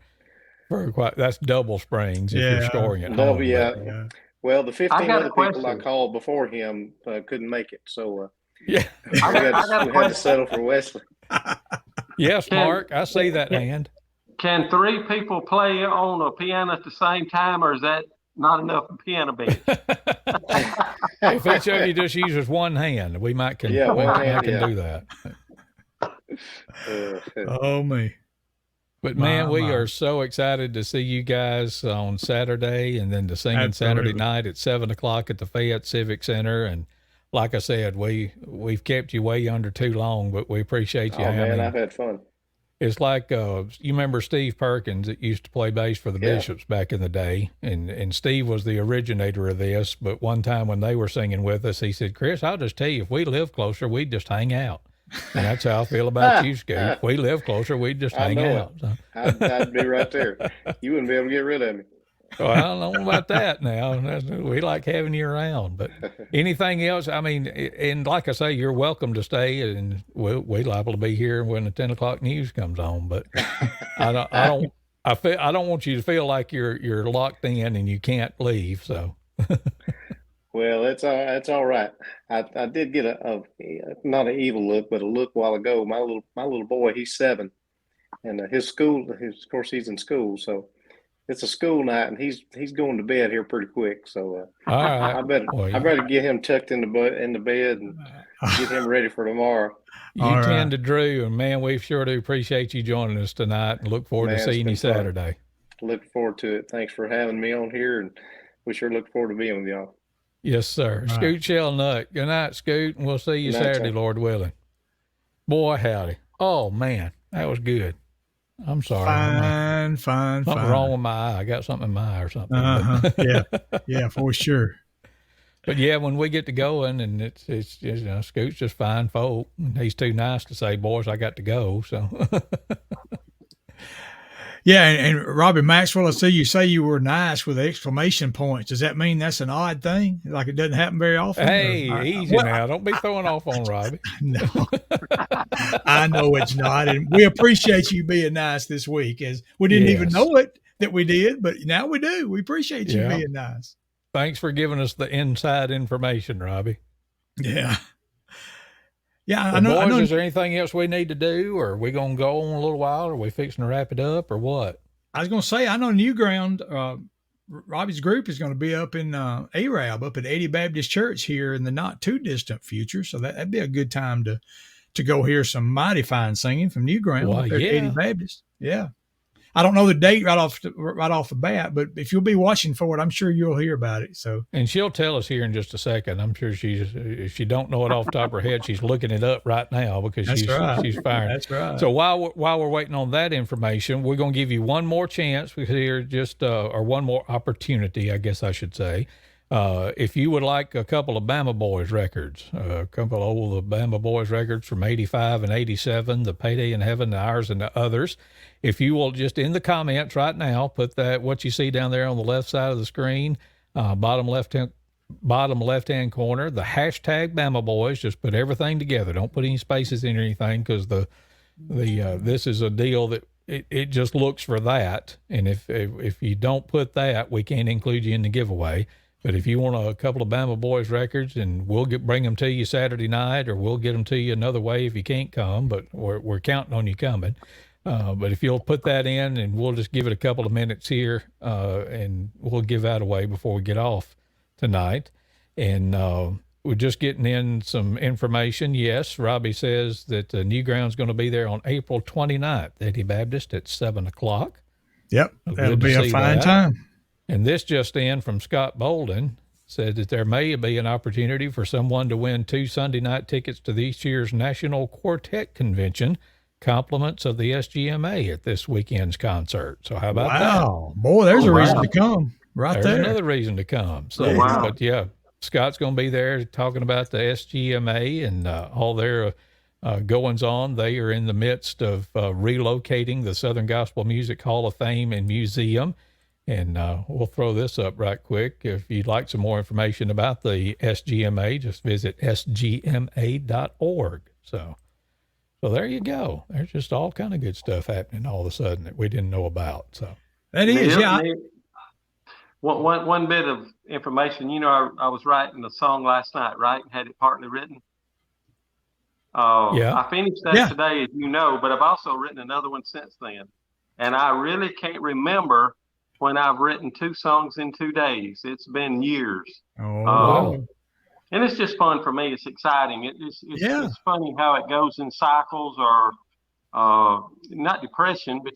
quite. That's double Springs if you're Yeah. scoring at Double, home. yeah. But, Yeah. Well, the 15 I got a other people I question. called before him couldn't make it, so yeah. we I got a had to question. settle for Wesley. Yes, Mark, I see that hand. Can 3 people play on a piano at the same time, or is that not enough piano bench? If each of you just uses one hand, we might can Yeah, one hand, can yeah. do that. Oh me. But man, we My. are so excited to see you guys on Saturday, and then to sing on Saturday Absolutely. night at 7:00 at the Fayette Civic Center. And like I said, we've kept you way under too long, but we appreciate you Oh having man, I've had fun. It's like you remember Steve Perkins that used to play bass for the Yeah. Bishops back in the day, and Steve was the originator of this. But one time when they were singing with us, he said, "Chris, I'll just tell you, if we live closer, we'd just hang out." And that's how I feel about you, Scoot. If we live closer, we'd just I hang know out. it. So, I'd be right there. You wouldn't be able to get rid of me. well, I don't know about that now. We like having you around, but anything else? I mean, and like I say, you're welcome to stay, and we liable to be here when the 10 o'clock news comes on. But I don't want you to feel like you're locked in and you can't leave. So, Well, that's all right. I did get a not an evil look, but a look a while ago. My little boy, he's 7, and of course, he's in school, so it's a school night, and he's going to bed here pretty quick. So all right. I better get him tucked in the bed and get him ready for tomorrow. You All tend to Drew, and man, we sure do appreciate you joining us tonight, and look forward Man, to it's seeing been you fun. Saturday. Looking forward to it. Thanks for having me on here, and we sure look forward to being with y'all. Yes, sir. Right. Scoot Shellnut. Good night, Scoot, and we'll see you Good night, Saturday, sir. Lord willing. Boy, howdy. Oh, man, that was good. I'm sorry. Fine. Something wrong with my eye. I got something in my eye or something. Yeah, for sure. But yeah, when we get to going, and it's just, Scoot's just fine folk. He's too nice to say, boys, I got to go. So Yeah, and Robbie Maxwell, I see you say you were nice with exclamation points. Does that mean that's an odd thing? Like it doesn't happen very often? hey, easy now. Don't be throwing off on Robbie. No, I know it's not. And we appreciate you being nice this week, as we didn't even Yes. know it that we did, but now we do. We appreciate you Yeah. being nice. Thanks for giving us the inside information, Robbie. Yeah. Yeah, Well, I know. boys, is there anything else we need to do, or are we going to go on a little while, or are we fixing to wrap it up, or what? I was going to say, I know New Ground, Robbie's group is going to be up in Arab, up at 80 Baptist Church here in the not too distant future. So that'd be a good time to go hear some mighty fine singing from New Ground Well, up there at yeah. 80 Baptist. Yeah. I don't know the date right off the bat, but if you'll be watching for it, I'm sure you'll hear about it. So And she'll tell us here in just a second. I'm sure if she don't know it off the top of her head, she's looking it up right now because That's right. she's firing. That's right. So while we're waiting on that information, we're going to give you one more chance here, or one more opportunity, I guess I should say. If you would like a couple of Bama Boys records, a couple of old Bama Boys records from 85 and 87, the Payday in Heaven, the Ours, and the Others, if you will just in the comments right now, put that what you see down there on the left side of the screen, bottom left-hand corner, the hashtag Bama Boys, just put everything together. Don't put any spaces in or anything, because this is a deal that it just looks for that. And if you don't put that, we can't include you in the giveaway. But if you want a couple of Bama Boys records, and we'll bring them to you Saturday night, or we'll get them to you another way if you can't come, but we're counting on you coming. But if you'll put that in, and we'll just give it a couple of minutes here, and we'll give that away before we get off tonight. And we're just getting in some information. Yes, Robbie says that New Ground's going to be there on April 29th, Eddie Baptist at 7 o'clock. yep, Good that'll to be a see fine that. time. And this just in from Scott Bolden, said that there may be an opportunity for someone to win 2 Sunday night tickets to this year's National Quartet Convention, compliments of the SGMA at this weekend's concert. So how about that? Wow, boy, there's Oh, a reason wow. to come right There's there. another reason to come. So, Wow. but yeah, Scott's going to be there talking about the SGMA and all their goings on. They are in the midst of relocating the Southern Gospel Music Hall of Fame and Museum. And we'll throw this up right quick. If you'd like some more information about the SGMA, just visit sgma.org. So there you go. There's just all kind of good stuff happening all of a sudden that we didn't know about. So That is, yeah. One bit of information. I was writing a song last night, right? Had it partly written. Yeah. I finished that Yeah. today, as you know, but I've also written another one since then. And I really can't remember when I've written 2 songs in 2 days. It's been years. Oh, Wow. And it's just fun for me. It's exciting. Yeah. It's funny how it goes in cycles, or not depression, but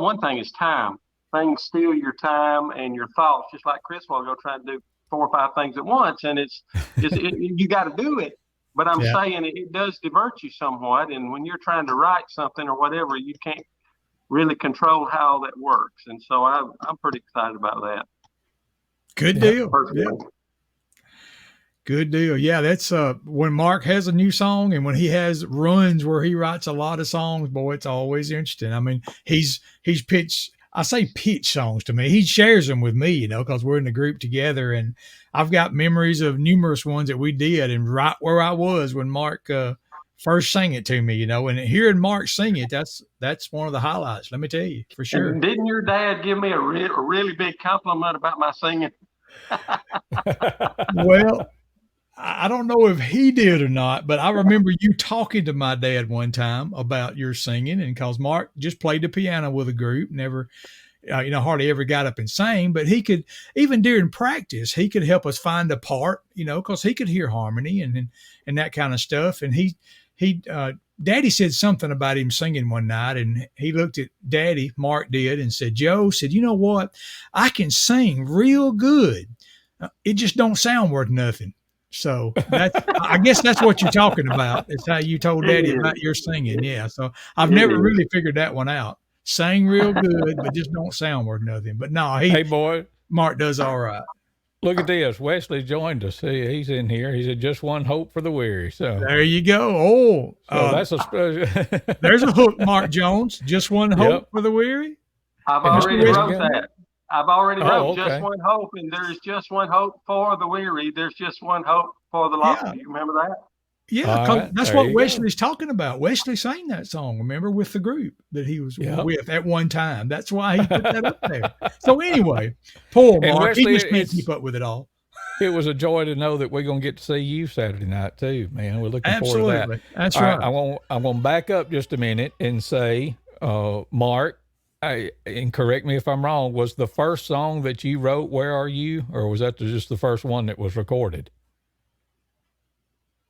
one thing is time. Things steal your time and your thoughts, just like Chris will go trying to do 4 or 5 things at once. And you got to do it. But I'm Yeah. saying it does divert you somewhat. And when you're trying to write something or whatever, you can't really control how that works. And so I'm pretty excited about that. Good Yeah. deal. Yeah. Personally. Good deal. Yeah, that's when Mark has a new song and when he has runs where he writes a lot of songs, boy, it's always interesting. I mean, he's pitched, I say pitch songs to me. He shares them with me, because we're in the group together, and I've got memories of numerous ones that we did and right where I was when Mark first sang it to me, and hearing Mark sing it, that's one of the highlights, let me tell you, for sure. And didn't your dad give me a really big compliment about my singing? Well, I don't know if he did or not, but I remember you talking to my dad one time about your singing, and because Mark just played the piano with a group, never, hardly ever got up and sang, but he could, even during practice, he could help us find a part, because he could hear harmony and that kind of stuff. And Daddy said something about him singing one night, and he looked at Daddy, Mark did, and said, Joe said, you know what? I can sing real good. It just don't sound worth nothing. So I guess that's what you're talking about. It's how you told Daddy about your singing. Yeah. So I've never really figured that one out. Sang real good, but just don't sound worth nothing. But no, Hey, boy, Mark does all right. look at this. Wesley joined us. He's in here. He said, just one hope for the weary. So There you go. Oh, that's a there's a hook, Mark Jones. Just one hope for the weary. I've And already Mr. wrote Wisdom? that. I've already wrote okay. just one hope, and there's just one hope for the weary. There's just one hope for the lost. Yeah. You remember that? Yeah, All 'cause right, that's there what you go. Wesley's talking about. Wesley sang that song, remember, with the group that he was Yep. with at one time. That's why he put that up there. So anyway, poor And Mark. He Wesley, just can't it's- keep up with it all. It was a joy to know that we're going to get to see you Saturday night too, man. We're looking forward to that. Absolutely. That's All right. I'm going to back up just a minute and say, Mark, and correct me if I'm wrong, was the first song that you wrote, Where Are You? Or was that just the first one that was recorded?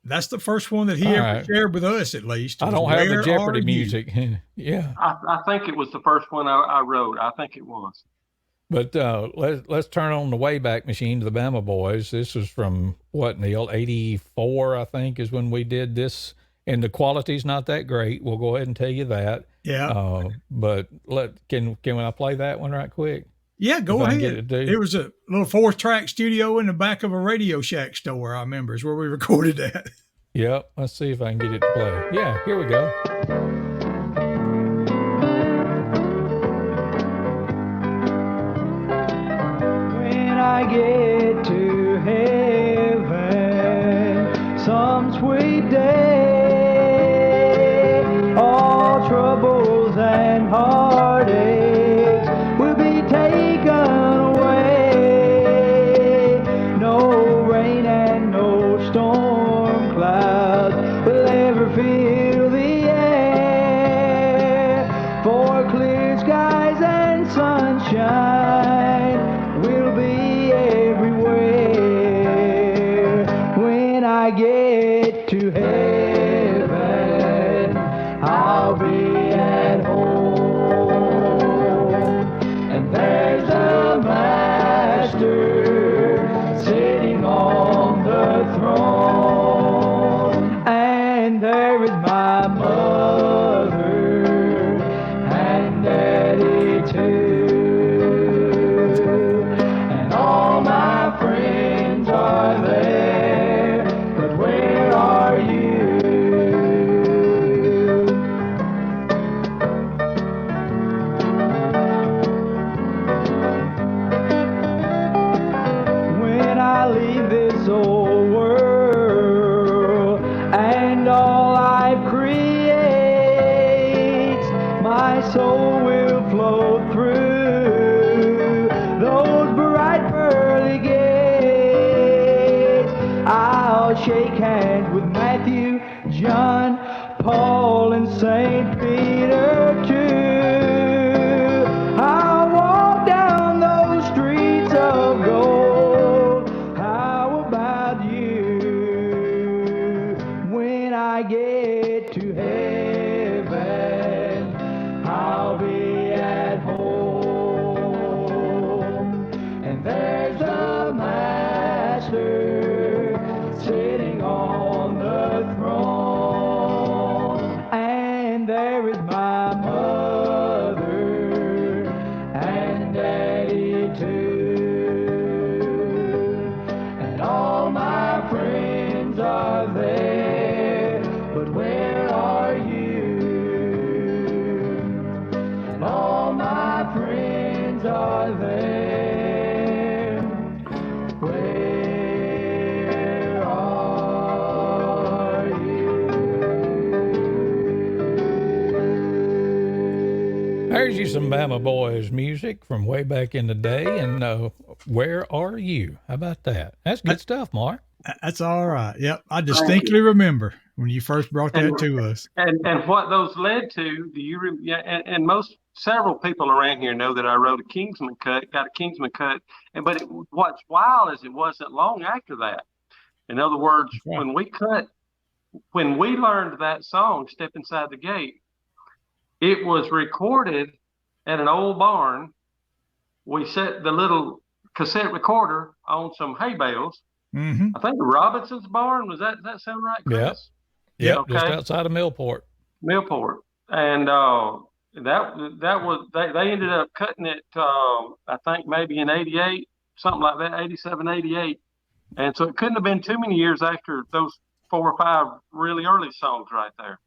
That's the first one that he All ever right. shared with us, at least. I was don't have Where the Jeopardy Are You? music. Yeah. I think it was the first one I wrote. I think it was. But let's turn on the Wayback Machine to the Bama Boys. This is from what, Neil? 84, I think, is when we did this. And the quality's not that great. We'll go ahead and tell you that. Yeah. But can I play that one right quick? Yeah, go if I can ahead. get it to do. It was a little 4-track studio in the back of a Radio Shack store, I remember, is where we recorded that. Yep. Let's see if I can get it to play. Yeah, here we go. When I get to heaven some sweet day, all troubles and heartaches will be taken away. No rain and no storm clouds will ever fill the air, for clear skies and sunshine will be everywhere. When I get to heaven, I'll be at home, and there's a master sitting on the throne, and there is my mother and daddy too, and all my friends are there, but where are you? When I leave this old world and all life creates, my soul will float through those bright pearly gates. I'll shake hands with Matthew, John, Paul, and St. Peter too. I'll walk down those streets of gold. How about you? When I get to heaven, I'll be at home, and there's a master sitting on the there is my mother and daddy too. And all my friends are there, but where are you? And all my friends are there. Where are you? There's you some Bama Boys music from way back in the day. And where are you? How about that? That's good stuff, Mark. That's all right. Yep. I distinctly remember when you first brought that to us. And what those led to, do you? Yeah, and several people around here know that I wrote a Kingsman cut, got a Kingsman cut, but what's wild is it wasn't long after that. In other words, Right. when we learned that song, "Step Inside the Gate," it was recorded at an old barn. We set the little cassette recorder on some hay bales. Mm-hmm. I think Robinson's barn, does that sound right, Chris? Yep. Okay. Just outside of Millport. Millport. And that was they ended up cutting it I think maybe in 88, something like that, 87, 88. And so it couldn't have been too many years after those 4 or 5 really early songs right there.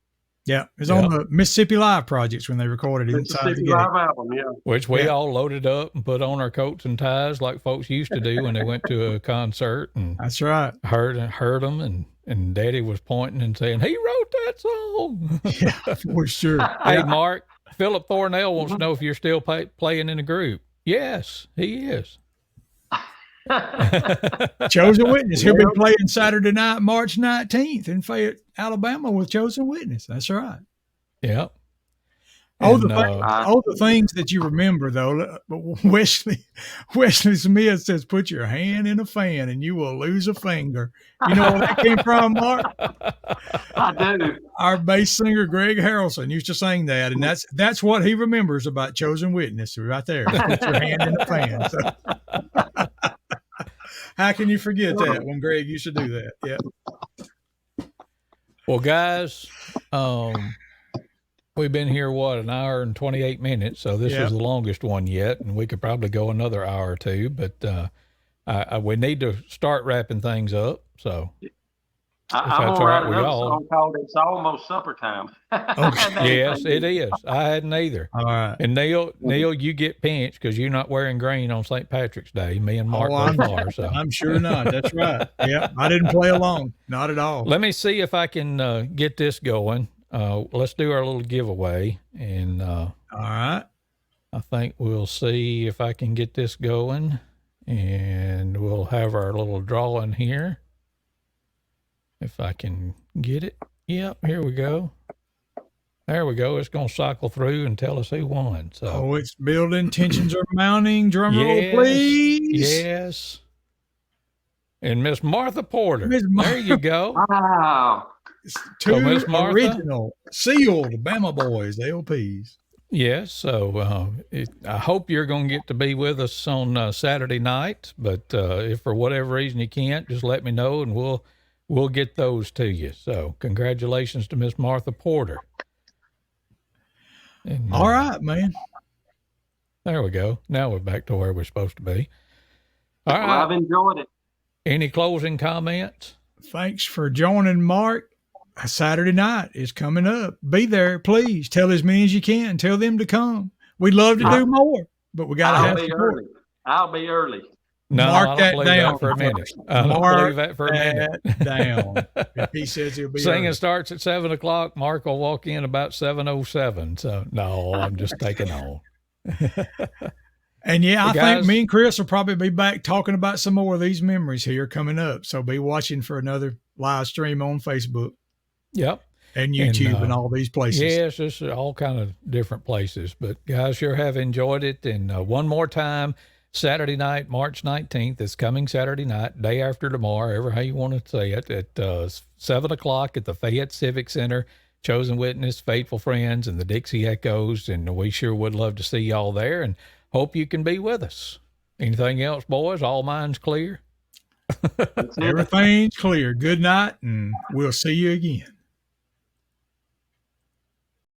Yeah. It was on the Mississippi Live projects when they recorded it inside the Mississippi gate. Live album, yeah. Which we all loaded up and put on our coats and ties like folks used to do when they went to a concert and That's right. heard them. And Daddy was pointing and saying, he wrote that song. Yeah, for sure. Hey, Mark, Philip Thornell wants to know if you're still playing in the group. Yes, he is. Chosen Witness. He'll be playing Saturday night, March 19th in Fayette, Alabama with Chosen Witness. That's right. Yep. All And, the things that you remember, though. Wesley Smith says, "Put your hand in a fan and you will lose a finger." You know where that came from, Mark? I do. Our bass singer Greg Harrelson used to sing that, and that's what he remembers about Chosen Witness right there. Put your hand in a fan. So, how can you forget that when Greg used to do that? Yeah. Well, guys, we've been here, an hour and 28 minutes. So this is the longest one yet, and we could probably go another hour or two, but we need to start wrapping things up. So I'm going to write another song called "It's Almost Supper Time." Okay. Yes, it is. I hadn't either. All right. And Neil, you get pinched because you're not wearing green on St. Patrick's Day. Me and Mark both are. So I'm sure not. That's right. Yeah, I didn't play along. Not at all. let me see if I can get this going. Let's do our little giveaway, and All right. I think we'll see if I can get this going, and we'll have our little drawing here. If I can get it. Yep, here we go. There we go. It's going to cycle through and tell us who won. So, Oh, it's building. Tensions are mounting. Drum roll, Yes, please. yes. And Miss Martha Porter. Miss There you go. Wow. Two Miss Martha? original sealed Bama Boys LPs. Yes. So I hope you're going to get to be with us on Saturday night. But if for whatever reason you can't, just let me know and we'll get those to you. So congratulations to Miss Martha Porter. And, All right, man. There we go. Now we're back to where we're supposed to be. All Well, right. I've enjoyed it. Any closing comments? Thanks for joining, Mark. Saturday night is coming up. Be there, please. Tell as many as you can. Tell them to come. We'd love to do more, but we got to I'll have be support. early. I'll be early. No, Mark I don't that believe down that for a minute. first. I don't Mark believe that for a minute. that down. If he says he'll be Singing early. starts at 7:00. Mark will walk in about 7:07. So no, I'm just taking on. And yeah, I Guys, think me and Chris will probably be back talking about some more of these memories here coming up. So be watching for another live stream on Facebook Yep. and YouTube and all these places. Yes, it's all kind of different places. But guys, sure have enjoyed it. And one more time, Saturday night, March 19th, is coming Saturday night, day after tomorrow, ever how you want to say it, at 7:00 at the Fayette Civic Center. Chosen Witness, Faithful Friends, and the Dixie Echoes. And we sure would love to see y'all there and hope you can be with us. Anything else, boys? All minds clear? Everything's clear. Good night, and we'll see you again.